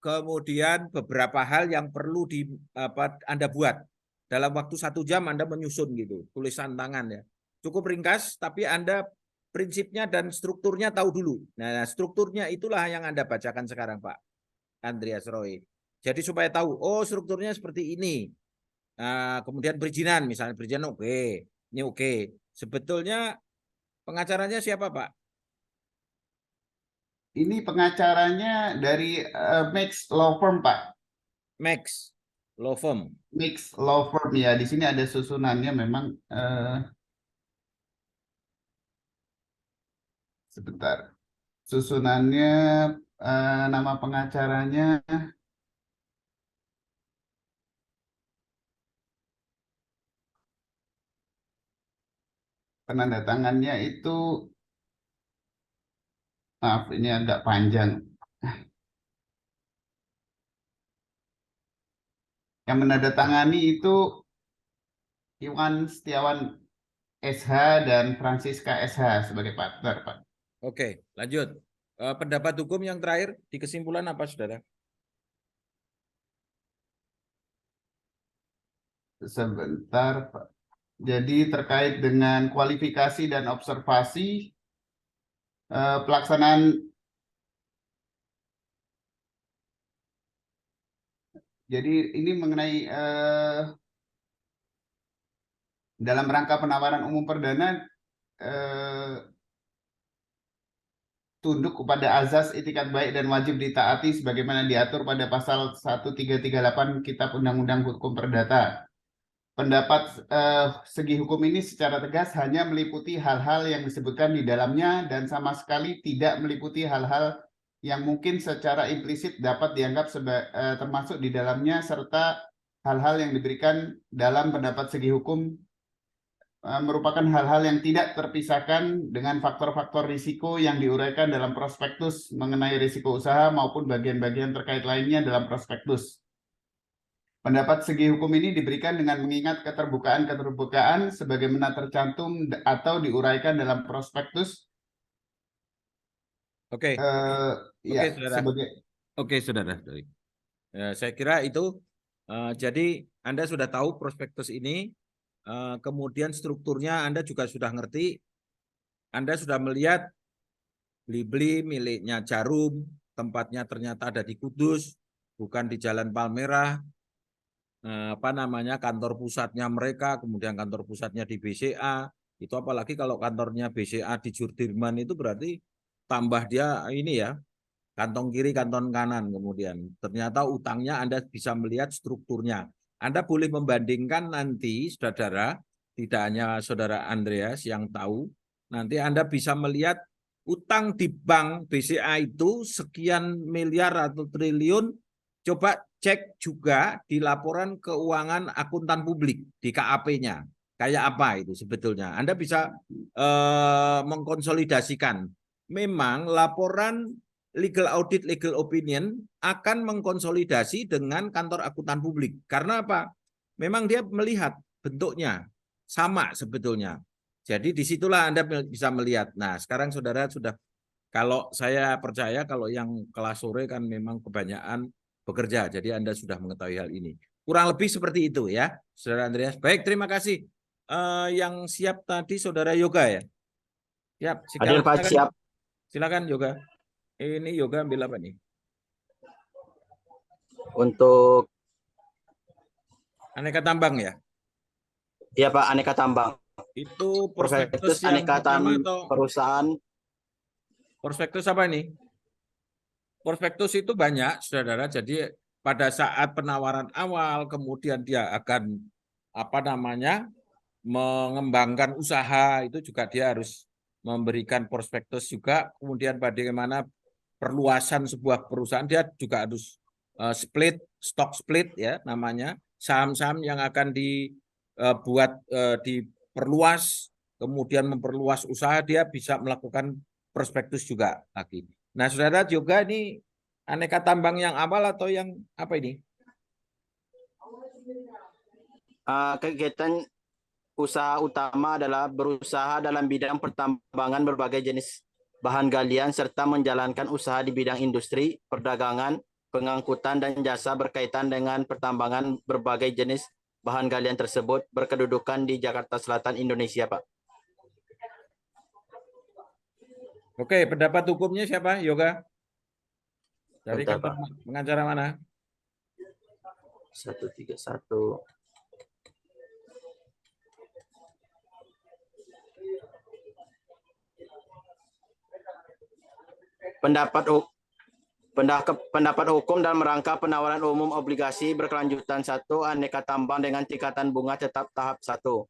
kemudian beberapa hal yang perlu Anda buat. Dalam waktu 1 jam Anda menyusun gitu, tulisan tangan ya. Cukup ringkas, tapi Anda prinsipnya dan strukturnya tahu dulu. Nah, strukturnya itulah yang Anda bacakan sekarang, Pak Andreas Roy. Jadi supaya tahu, oh strukturnya seperti ini. Nah, kemudian perizinan, misalnya perizinan oke, ini oke. Sebetulnya pengacaranya siapa, Pak? Ini pengacaranya dari Max Law Firm, Pak. Max Law Firm. Max Law Firm ya. Di sini ada susunannya memang. Sebentar. Susunannya nama pengacaranya penandatangannya itu maaf ini agak panjang. Yang menandatangani itu Iwan Setiawan SH dan Francisca SH sebagai partner, Pak. Oke, lanjut. Pendapat hukum yang terakhir di kesimpulan apa, Saudara? Sebentar, Pak. Jadi terkait dengan kualifikasi dan observasi pelaksanaan. Jadi ini mengenai dalam rangka penawaran umum perdana tunduk kepada azas itikat baik dan wajib ditaati sebagaimana diatur pada pasal 1338 Kitab Undang-Undang Hukum Perdata. Pendapat segi hukum ini secara tegas hanya meliputi hal-hal yang disebutkan di dalamnya dan sama sekali tidak meliputi hal-hal yang mungkin secara implisit dapat dianggap termasuk di dalamnya, serta hal-hal yang diberikan dalam pendapat segi hukum merupakan hal-hal yang tidak terpisahkan dengan faktor-faktor risiko yang diuraikan dalam prospektus mengenai risiko usaha maupun bagian-bagian terkait lainnya dalam prospektus. Pendapat segi hukum ini diberikan dengan mengingat keterbukaan sebagaimana tercantum atau diuraikan dalam prospektus. Oke. Ya, Saudara. Oke, saudara. Saya kira itu. Jadi Anda sudah tahu prospektus ini. Kemudian strukturnya Anda juga sudah ngerti. Anda sudah melihat Blibli miliknya Jarum, tempatnya ternyata ada di Kudus, bukan di Jalan Palmerah. Kantor pusatnya mereka, kemudian kantor pusatnya di BCA. Itu apalagi kalau kantornya BCA di Sudirman itu berarti tambah dia ini ya, kantong kiri, kantong kanan. Kemudian ternyata utangnya Anda bisa melihat strukturnya. Anda boleh membandingkan nanti, saudara, tidak hanya saudara Andreas yang tahu, nanti Anda bisa melihat utang di bank BCA itu sekian miliar atau triliun. Coba cek juga di laporan keuangan akuntan publik, di KAP-nya. Kayak apa itu sebetulnya. Anda bisa mengkonsolidasikan. Memang laporan legal audit, legal opinion akan mengkonsolidasi dengan kantor akuntan publik. Karena apa? Memang dia melihat bentuknya sama sebetulnya. Jadi disitulah Anda bisa melihat. Nah, sekarang saudara sudah, kalau saya percaya kalau yang kelas sore kan memang kebanyakan bekerja. Jadi Anda sudah mengetahui hal ini. Kurang lebih seperti itu ya, saudara Andreas. Baik, terima kasih. Yang siap tadi saudara Yoga ya? Siap. Hadir Pak, siap. Silakan Yoga. Ini Yoga ambil apa nih? Untuk aneka tambang ya? Iya Pak, aneka tambang. Itu prospektus yang aneka pertama atau perusahaan? Prospektus apa ini? Prospektus itu banyak, saudara. Jadi pada saat penawaran awal, kemudian dia akan mengembangkan usaha, itu juga dia harus memberikan prospektus juga. Kemudian bagaimana perluasan sebuah perusahaan, dia juga harus stock split ya namanya, saham-saham yang akan dibuat diperluas, kemudian memperluas usaha, dia bisa melakukan prospektus juga lagi. Nah, saudara juga ini aneka tambang yang awal atau yang apa ini? Kegiatan usaha utama adalah berusaha dalam bidang pertambangan berbagai jenis bahan galian serta menjalankan usaha di bidang industri, perdagangan, pengangkutan dan jasa berkaitan dengan pertambangan berbagai jenis bahan galian tersebut, berkedudukan di Jakarta Selatan, Indonesia, Pak. Oke, pendapat hukumnya siapa, Yoga? Dari Bentar, kantor Pak. pengacara mana? 131. Pendapat hukum dalam rangka penawaran umum obligasi berkelanjutan 1 aneka tambang dengan tingkatan bunga tetap tahap 1.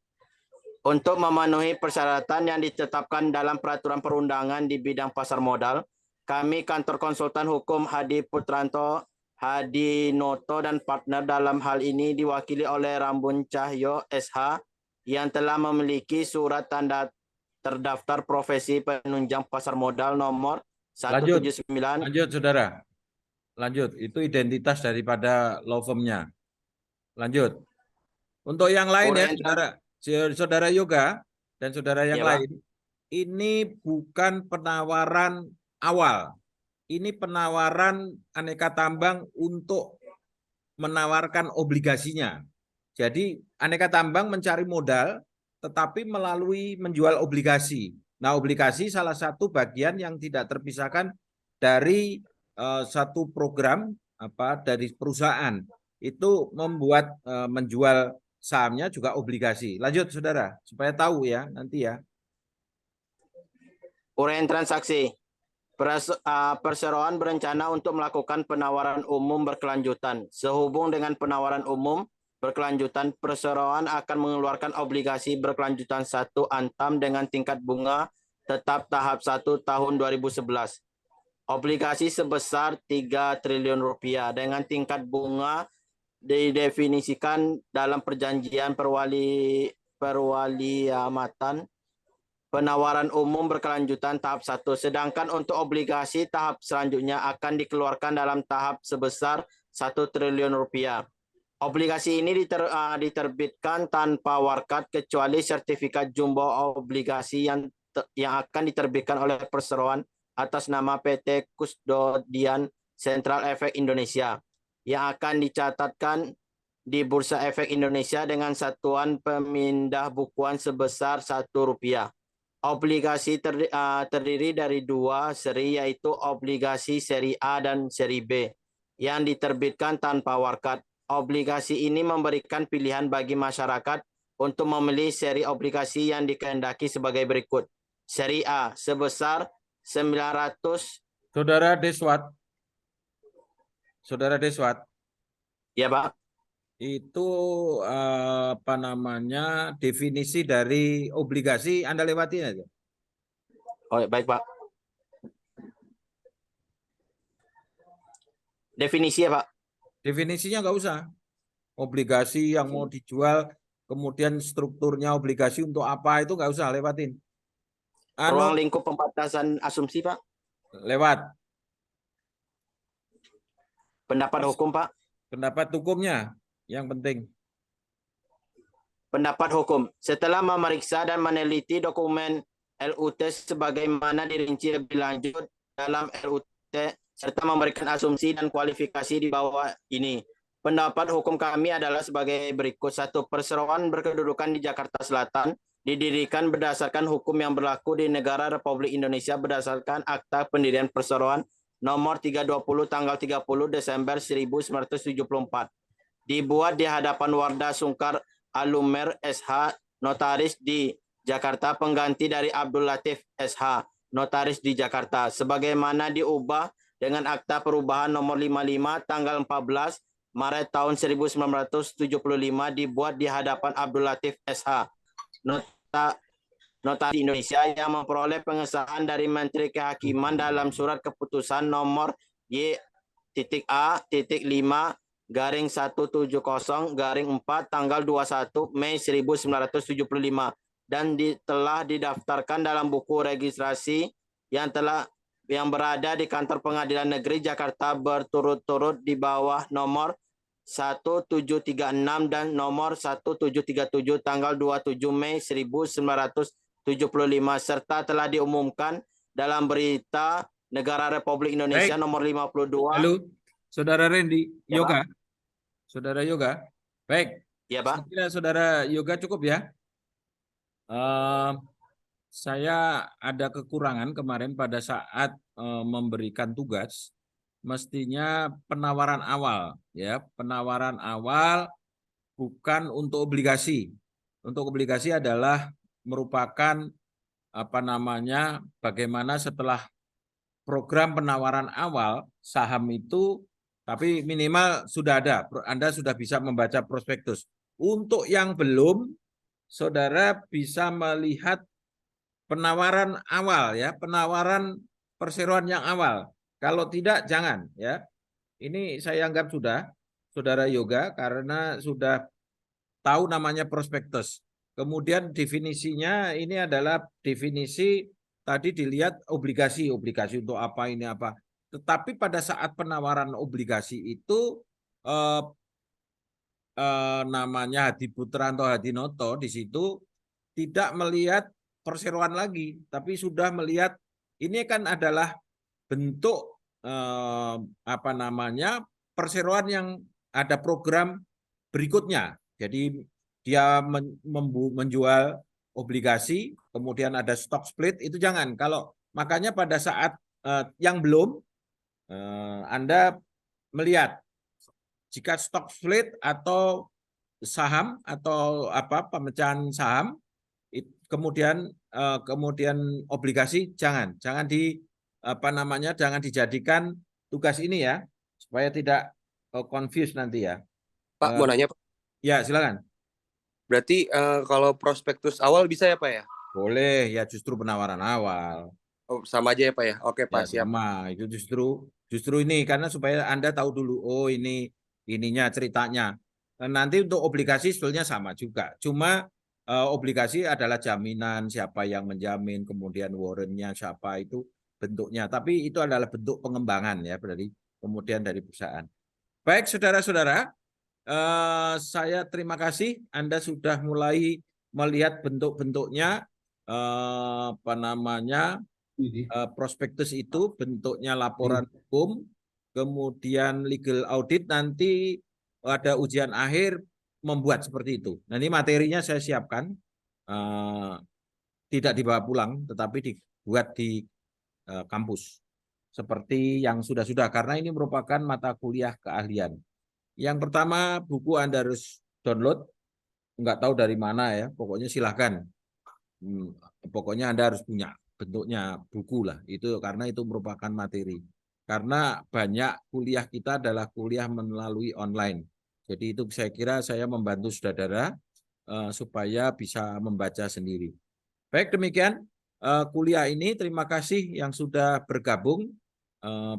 Untuk memenuhi persyaratan yang ditetapkan dalam peraturan perundangan di bidang pasar modal, kami kantor konsultan hukum Hadi Putranto, Hadi Noto dan partner dalam hal ini diwakili oleh Rambun Cahyo SH yang telah memiliki surat tanda terdaftar profesi penunjang pasar modal nomor 179. Lanjut, saudara. Lanjut, itu identitas daripada law firm-nya. Lanjut. Untuk yang lain ya, saudara Yoga dan saudara yang lain, ini bukan penawaran awal. Ini penawaran aneka tambang untuk menawarkan obligasinya. Jadi aneka tambang mencari modal, tetapi melalui menjual obligasi. Nah, obligasi salah satu bagian yang tidak terpisahkan dari satu program dari perusahaan. Itu menjual sahamnya juga obligasi. Lanjut saudara, supaya tahu ya nanti ya. Uraian transaksi. Perseroan berencana untuk melakukan penawaran umum berkelanjutan. Sehubung dengan penawaran umum berkelanjutan, perseroan akan mengeluarkan obligasi berkelanjutan 1 Antam dengan tingkat bunga tetap tahap 1 tahun 2011. Obligasi sebesar 3 triliun rupiah dengan tingkat bunga didefinisikan dalam perjanjian perwaliamatan penawaran umum berkelanjutan tahap 1. Sedangkan untuk obligasi tahap selanjutnya akan dikeluarkan dalam tahap sebesar 1 triliun rupiah. Obligasi ini diterbitkan tanpa warkat kecuali sertifikat jumbo obligasi yang akan diterbitkan oleh perseroan atas nama PT Kustodian Sentral Efek Indonesia yang akan dicatatkan di Bursa Efek Indonesia dengan satuan pemindah bukuan sebesar Rp1. Obligasi terdiri dari 2 seri, yaitu obligasi seri A dan seri B yang diterbitkan tanpa warkat. Obligasi ini memberikan pilihan bagi masyarakat untuk memilih seri obligasi yang dikehendaki sebagai berikut. Seri A sebesar 900. Saudara Deswat. Saudara Deswat. Ya, Pak. Itu apa namanya, definisi dari obligasi Anda lewatin aja. Oh, baik, Pak. Definisi ya, Pak. Definisinya nggak usah. Obligasi yang mau dijual, kemudian strukturnya obligasi untuk apa, itu nggak usah lewatin. Ruang lingkup pembatasan asumsi, Pak. Lewat. Pendapat hukum, Pak. Pendapat hukumnya yang penting. Pendapat hukum. Setelah memeriksa dan meneliti dokumen LUT sebagaimana dirinci lebih lanjut dalam LUT serta memberikan asumsi dan kualifikasi di bawah ini. Pendapat hukum kami adalah sebagai berikut. 1. Perseroan berkedudukan di Jakarta Selatan, didirikan berdasarkan hukum yang berlaku di negara Republik Indonesia berdasarkan Akta Pendirian Perseroan nomor 320 tanggal 30 Desember 1974. Dibuat di hadapan Wardah Sungkar Alumer SH, notaris di Jakarta, pengganti dari Abdul Latif SH, notaris di Jakarta, sebagaimana diubah dengan Akta Perubahan nomor 55 tanggal 14 Maret tahun 1975, dibuat di hadapan Abdul Latif SH, notaris Indonesia, yang memperoleh pengesahan dari Menteri Kehakiman dalam surat keputusan nomor Y.A.5/170/4 tanggal 21 Mei 1975 dan telah didaftarkan dalam buku registrasi yang berada di kantor Pengadilan Negeri Jakarta berturut-turut di bawah nomor 1736 dan nomor 1737 tanggal 27 Mei 1975 serta telah diumumkan dalam berita Negara Republik Indonesia nomor 52. Halo, Saudara Randy, Ya, Yoga. Pak. Saudara Yoga. Baik. Ya, Pak. Saya kira Saudara Yoga cukup ya. Saya ada kekurangan kemarin pada saat memberikan tugas. Mestinya penawaran awal, ya, penawaran awal bukan untuk obligasi. Untuk obligasi adalah merupakan apa namanya, bagaimana setelah program penawaran awal saham itu, tapi minimal sudah ada, Anda sudah bisa membaca prospektus. Untuk yang belum, saudara bisa melihat penawaran awal, ya, penawaran perseroan yang awal. Kalau tidak, jangan, ya. Ini saya anggap sudah, Saudara Yoga, karena sudah tahu namanya prospektus. Kemudian definisinya ini adalah definisi tadi dilihat obligasi untuk apa, ini apa. Tetapi pada saat penawaran obligasi itu namanya Hadi Putranto Hadinoto di situ tidak melihat perseroan lagi, tapi sudah melihat ini kan adalah bentuk apa namanya perseroan yang ada program berikutnya. Jadi dia menjual obligasi, kemudian ada stock split, itu jangan. Kalau makanya pada saat yang belum Anda melihat jika stock split atau saham atau apa pemecahan saham, kemudian obligasi jangan jangan dijadikan tugas ini ya, supaya tidak confuse nanti ya. Pak, mau nanya Pak. Ya, silakan. Berarti kalau prospektus awal bisa ya Pak ya? Boleh ya, justru penawaran awal. Oh, sama aja ya Pak ya? Oke Pak, Ya, siap. sama. Itu justru ini karena supaya Anda tahu dulu, oh ininya ceritanya. Nanti untuk obligasi sebetulnya sama juga. Cuma obligasi adalah jaminan siapa yang menjamin, kemudian warrantnya siapa itu bentuknya. Tapi itu adalah bentuk pengembangan ya berarti kemudian dari perusahaan. Baik, saudara-saudara, saya terima kasih Anda sudah mulai melihat bentuk-bentuknya prospektus itu bentuknya laporan hukum, kemudian legal audit, nanti ada ujian akhir membuat seperti itu. Nah, ini materinya saya siapkan, tidak dibawa pulang, tetapi dibuat di kampus seperti yang sudah-sudah, karena ini merupakan mata kuliah keahlian. Yang pertama, buku Anda harus download, nggak tahu dari mana ya, pokoknya silahkan. Pokoknya Anda harus punya bentuknya buku lah, itu karena itu merupakan materi. Karena banyak kuliah kita adalah kuliah melalui online. Jadi itu saya kira saya membantu saudara supaya bisa membaca sendiri. Baik, demikian kuliah ini. Terima kasih yang sudah bergabung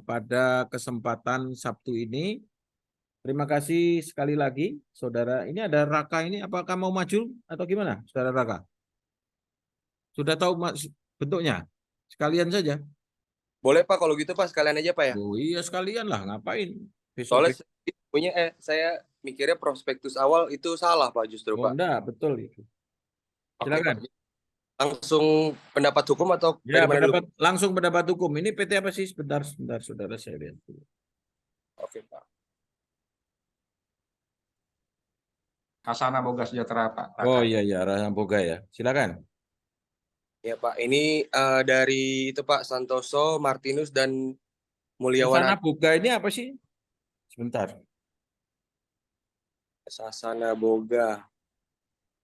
pada kesempatan Sabtu ini. Terima kasih sekali lagi, saudara. Ini ada Raka ini, apakah mau maju atau gimana, saudara Raka? Sudah tahu bentuknya? Sekalian saja. Boleh Pak, kalau gitu Pak, sekalian aja Pak ya? Oh iya, sekalian lah, ngapain? Soalnya saya mikirnya prospektus awal itu salah Pak justru Pak. Enggak, betul itu. Silakan. Oke, langsung pendapat hukum atau Ya, dari mana dulu? langsung pendapat hukum. Ini PT apa sih? Sebentar, saudara, saya lihat dulu. Oke Pak. Kasana Boga Sejahtera Pak. Oh iya, Rahana Boga ya. Silakan. Ya Pak, ini dari itu Pak Santoso, Martinus dan Mulyawan. Sasana Boga ini apa sih? Sebentar. Sasana Boga.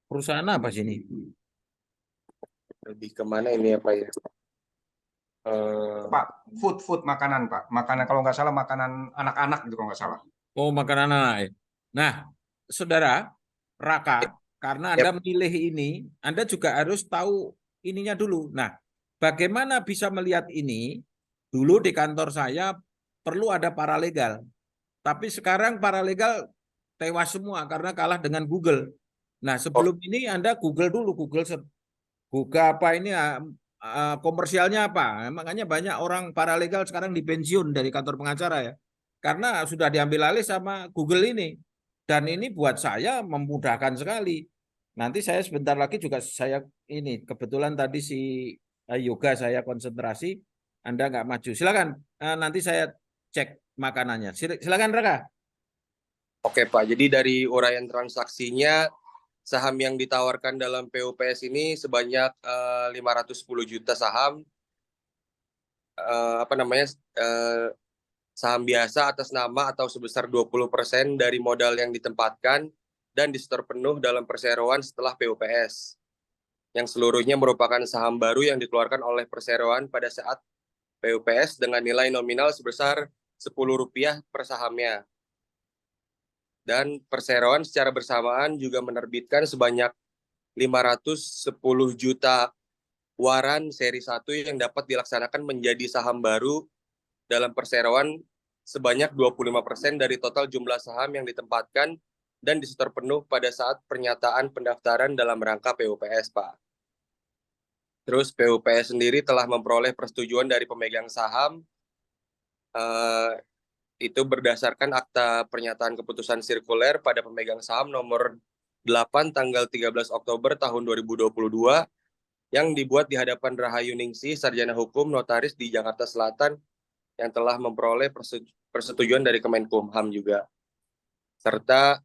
Perusahaan apa sih ini? Lebih kemana ini ya Pak ya? Pak, food makanan Pak. Makanan kalau nggak salah makanan anak-anak gitu kalau nggak salah. Oh, makanan anak. Nah, saudara Raka, karena Anda memilih ini, Anda juga harus tahu ininya dulu. Nah, bagaimana bisa melihat ini? Dulu di kantor saya perlu ada paralegal. Tapi sekarang paralegal tewas semua karena kalah dengan Google. Nah, sebelum ini Anda Google dulu, Google apa ini komersialnya apa. Makanya banyak orang paralegal sekarang dipensiun dari kantor pengacara ya. Karena sudah diambil alih sama Google ini. Dan ini buat saya memudahkan sekali. Nanti saya sebentar lagi juga ini kebetulan tadi si yoga saya konsentrasi, Anda nggak maju. Silakan nanti saya cek makanannya. Silakan Raka. Oke Pak, jadi dari uraian transaksinya saham yang ditawarkan dalam PUPS ini sebanyak 510 juta saham. Saham biasa atas nama atau sebesar 20% dari modal yang ditempatkan dan disetor penuh dalam perseroan setelah PUPS. Yang seluruhnya merupakan saham baru yang dikeluarkan oleh perseroan pada saat PUPS dengan nilai nominal sebesar Rp10 per sahamnya. Dan perseroan secara bersamaan juga menerbitkan sebanyak 510 juta waran seri 1 yang dapat dilaksanakan menjadi saham baru dalam perseroan sebanyak 25% dari total jumlah saham yang ditempatkan dan disetor penuh pada saat pernyataan pendaftaran dalam rangka PUPS, Pak. Terus PUPS sendiri telah memperoleh persetujuan dari pemegang saham itu berdasarkan akta pernyataan keputusan sirkuler pada pemegang saham nomor 8 tanggal 13 Oktober tahun 2022 yang dibuat di hadapan Rahayu Ningsih, sarjana hukum notaris di Jakarta Selatan yang telah memperoleh persetujuan dari Kemenkumham juga. Serta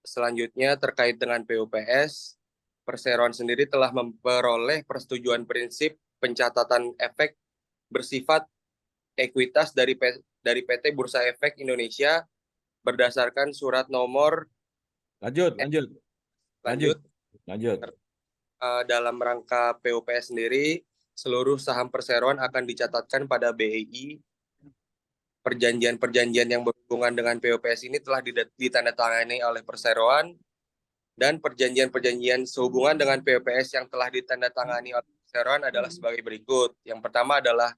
selanjutnya terkait dengan PUPS, perseroan sendiri telah memperoleh persetujuan prinsip pencatatan efek bersifat ekuitas dari PT Bursa Efek Indonesia berdasarkan surat nomor Lanjut. Lanjut, dalam rangka PUPS sendiri, seluruh saham perseroan akan dicatatkan pada BEI. Perjanjian-perjanjian yang berhubungan dengan PUPS ini telah ditandatangani oleh perseroan, dan perjanjian-perjanjian sehubungan dengan PUPS yang telah ditandatangani oleh perseroan adalah sebagai berikut. Yang pertama adalah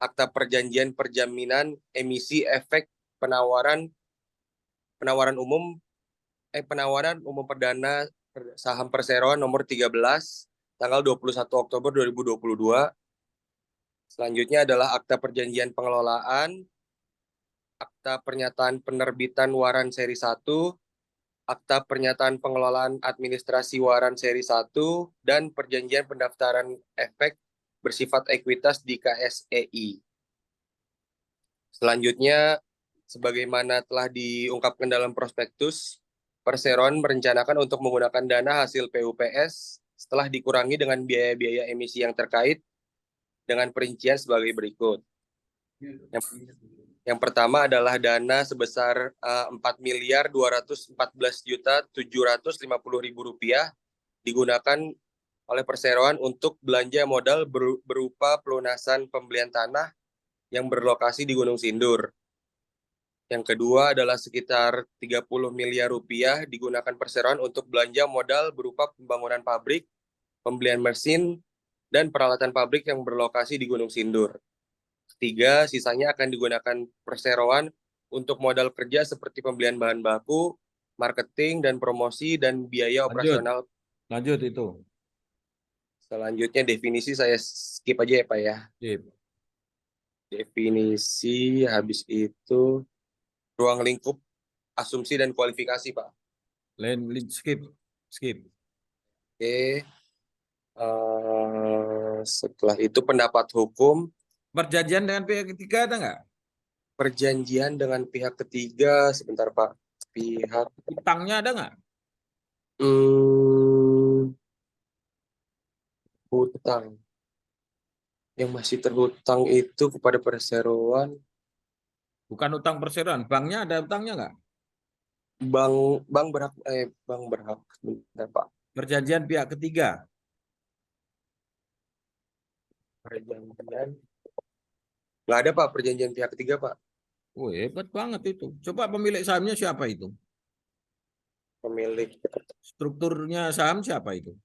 Akta Perjanjian Perjaminan Emisi Efek Penawaran umum perdana saham perseroan nomor 13 tanggal 21 Oktober 2022. Selanjutnya adalah Akta Perjanjian Pengelolaan, Akta Pernyataan Penerbitan Waran Seri 1, Akta Pernyataan Pengelolaan Administrasi Waran Seri 1, dan Perjanjian Pendaftaran Efek bersifat ekuitas di KSEI. Selanjutnya, sebagaimana telah diungkapkan dalam prospektus, perseroan merencanakan untuk menggunakan dana hasil PUPS setelah dikurangi dengan biaya-biaya emisi yang terkait dengan perincian sebagai berikut. Yang pertama adalah dana sebesar Rp4.214.750.000 digunakan oleh perseroan untuk belanja modal berupa pelunasan pembelian tanah yang berlokasi di Gunung Sindur. Yang kedua adalah sekitar Rp30 miliar digunakan perseroan untuk belanja modal berupa pembangunan pabrik, pembelian mesin, dan peralatan pabrik yang berlokasi di Gunung Sindur. Ketiga, sisanya akan digunakan perseroan untuk modal kerja seperti pembelian bahan baku, marketing dan promosi, dan biaya operasional. Lanjut itu. Selanjutnya definisi saya skip aja ya Pak ya. Skip. Definisi, habis itu ruang lingkup, asumsi dan kualifikasi Pak. Skip. Oke. Setelah itu pendapat hukum. Perjanjian dengan pihak ketiga ada nggak? Perjanjian dengan pihak ketiga, sebentar Pak. Pihak utangnya ada nggak? Hutang. Yang masih terhutang itu kepada perseroan. Bukan utang perseroan, banknya ada utangnya nggak? Bank berhak. Sebentar Pak. Perjanjian pihak ketiga. Perjanjian. Nggak ada Pak perjanjian pihak ketiga Pak. Oh, hebat banget itu. Coba pemilik sahamnya siapa itu? Pemilik. Strukturnya saham siapa itu?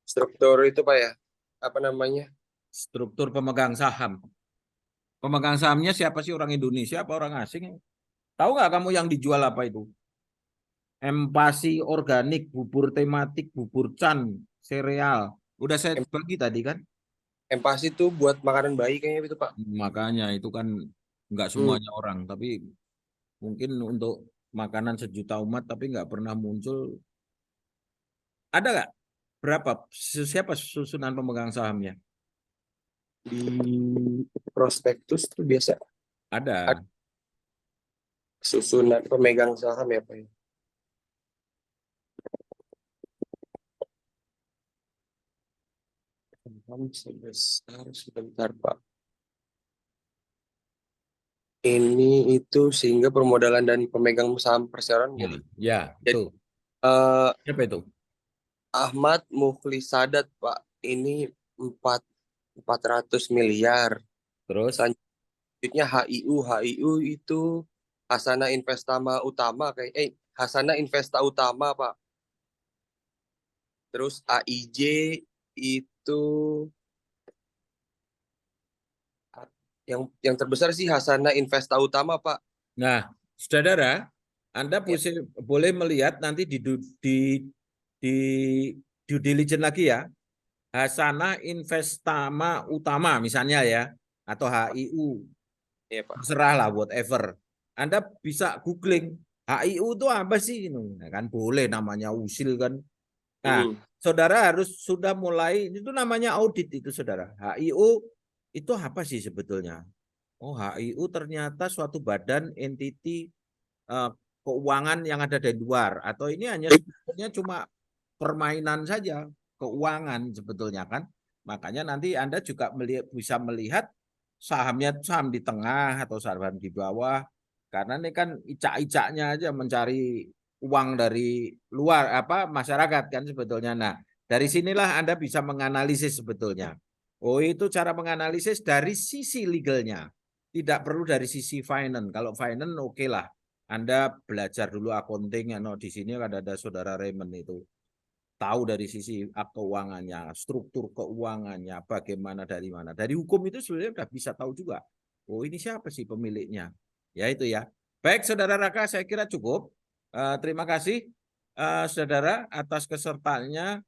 Struktur itu Pak ya? Apa namanya? Struktur pemegang saham. Pemegang sahamnya siapa sih? Orang Indonesia apa orang asing? Tahu nggak kamu yang dijual apa itu? Empasi organik, bubur tematik, bubur can, sereal. Udah saya bagi tadi kan? Empasi itu buat makanan bayi kayaknya itu Pak. Makanya itu kan nggak semuanya orang, tapi mungkin untuk makanan sejuta umat, tapi nggak pernah muncul. Ada nggak? Berapa? Siapa susunan pemegang sahamnya? Di prospektus tuh biasa ada susunan pemegang saham ya Pak. Sebesar sebentar Pak. Ini itu sehingga permodalan dan pemegang saham perseroan. Ya, itu. Siapa itu? Ahmad Mukhlis Sadat Pak. Ini 400 miliar. Terus selanjutnya HIU itu Hasana Investama Utama Hasana Investa Utama Pak. Terus AIJ itu yang terbesar sih Hasana Investa Utama Pak. Nah, saudara, Anda boleh melihat nanti di due diligence lagi ya. Hasana Investama Utama misalnya ya, atau HIU. Iya, Pak. Serahlah whatever. Anda bisa googling HIU itu apa sih? Kan boleh namanya usil kan. Nah, saudara harus sudah mulai, itu namanya audit itu saudara. HIU itu apa sih sebetulnya? Oh, HIU ternyata suatu badan entiti keuangan yang ada di luar, atau ini hanya sebetulnya cuma permainan saja keuangan sebetulnya kan. Makanya nanti Anda juga bisa melihat saham di tengah atau saham di bawah, karena ini kan icak-icaknya aja mencari uang dari luar masyarakat kan sebetulnya. Nah, dari sinilah Anda bisa menganalisis sebetulnya. Oh, itu cara menganalisis dari sisi legalnya. Tidak perlu dari sisi finance. Kalau finance oke lah. Anda belajar dulu accounting, di sini kan ada saudara Raymond itu. Tahu dari sisi keuangannya, struktur keuangannya, bagaimana dari mana. Dari hukum itu sebenarnya sudah bisa tahu juga. Oh, ini siapa sih pemiliknya? Ya itu ya. Baik, Saudara Raka, saya kira cukup. Terima kasih, Saudara, atas kesertaannya.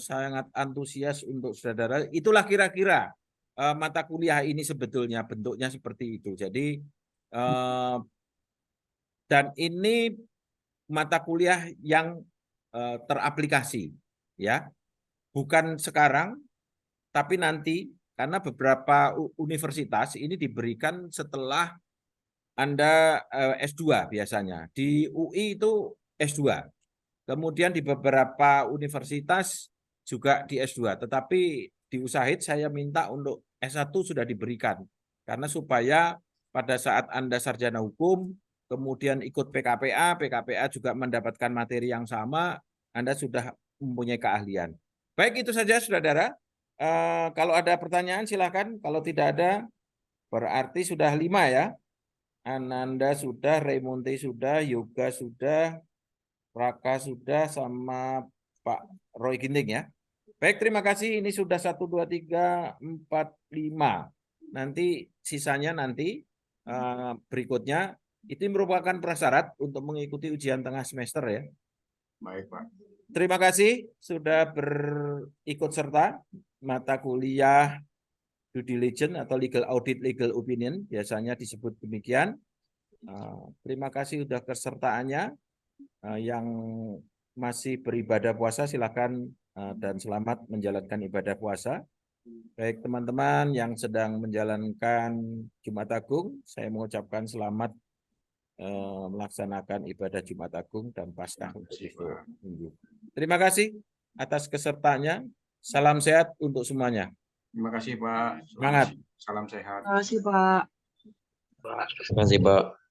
Sangat antusias untuk saudara. Itulah kira-kira mata kuliah ini sebetulnya bentuknya seperti itu. Jadi dan ini mata kuliah yang teraplikasi, ya, bukan sekarang, tapi nanti karena beberapa universitas ini diberikan setelah Anda S2 biasanya. Di UI itu S2. Kemudian di beberapa universitas juga di S2, tetapi di Ushahid saya minta untuk S1 sudah diberikan. Karena supaya pada saat Anda sarjana hukum, kemudian ikut PKPA, PKPA juga mendapatkan materi yang sama, Anda sudah mempunyai keahlian. Baik, itu saja saudara. Kalau ada pertanyaan silakan, kalau tidak ada berarti sudah 5 ya. Ananda sudah, Raymonte sudah, Yoga sudah, Raka sudah, sama Pak Roy Ginting ya. Baik, terima kasih. Ini sudah 1, 2, 3, 4, 5. Nanti sisanya nanti berikutnya itu merupakan prasyarat untuk mengikuti ujian tengah semester ya. Baik, Pak. Terima kasih sudah berikut serta mata kuliah due diligence atau legal audit, legal opinion, biasanya disebut demikian. Terima kasih sudah kesertaannya. Yang masih beribadah puasa silakan dan selamat menjalankan ibadah puasa. Baik teman-teman yang sedang menjalankan Jumat Agung, saya mengucapkan selamat melaksanakan ibadah Jumat Agung dan Paskah untuk minggu. Terima kasih atas kesertaannya. Salam sehat untuk semuanya. Terima kasih, Pak. Semangat. Salam sehat. Terima kasih, Pak. Terima kasih, Pak.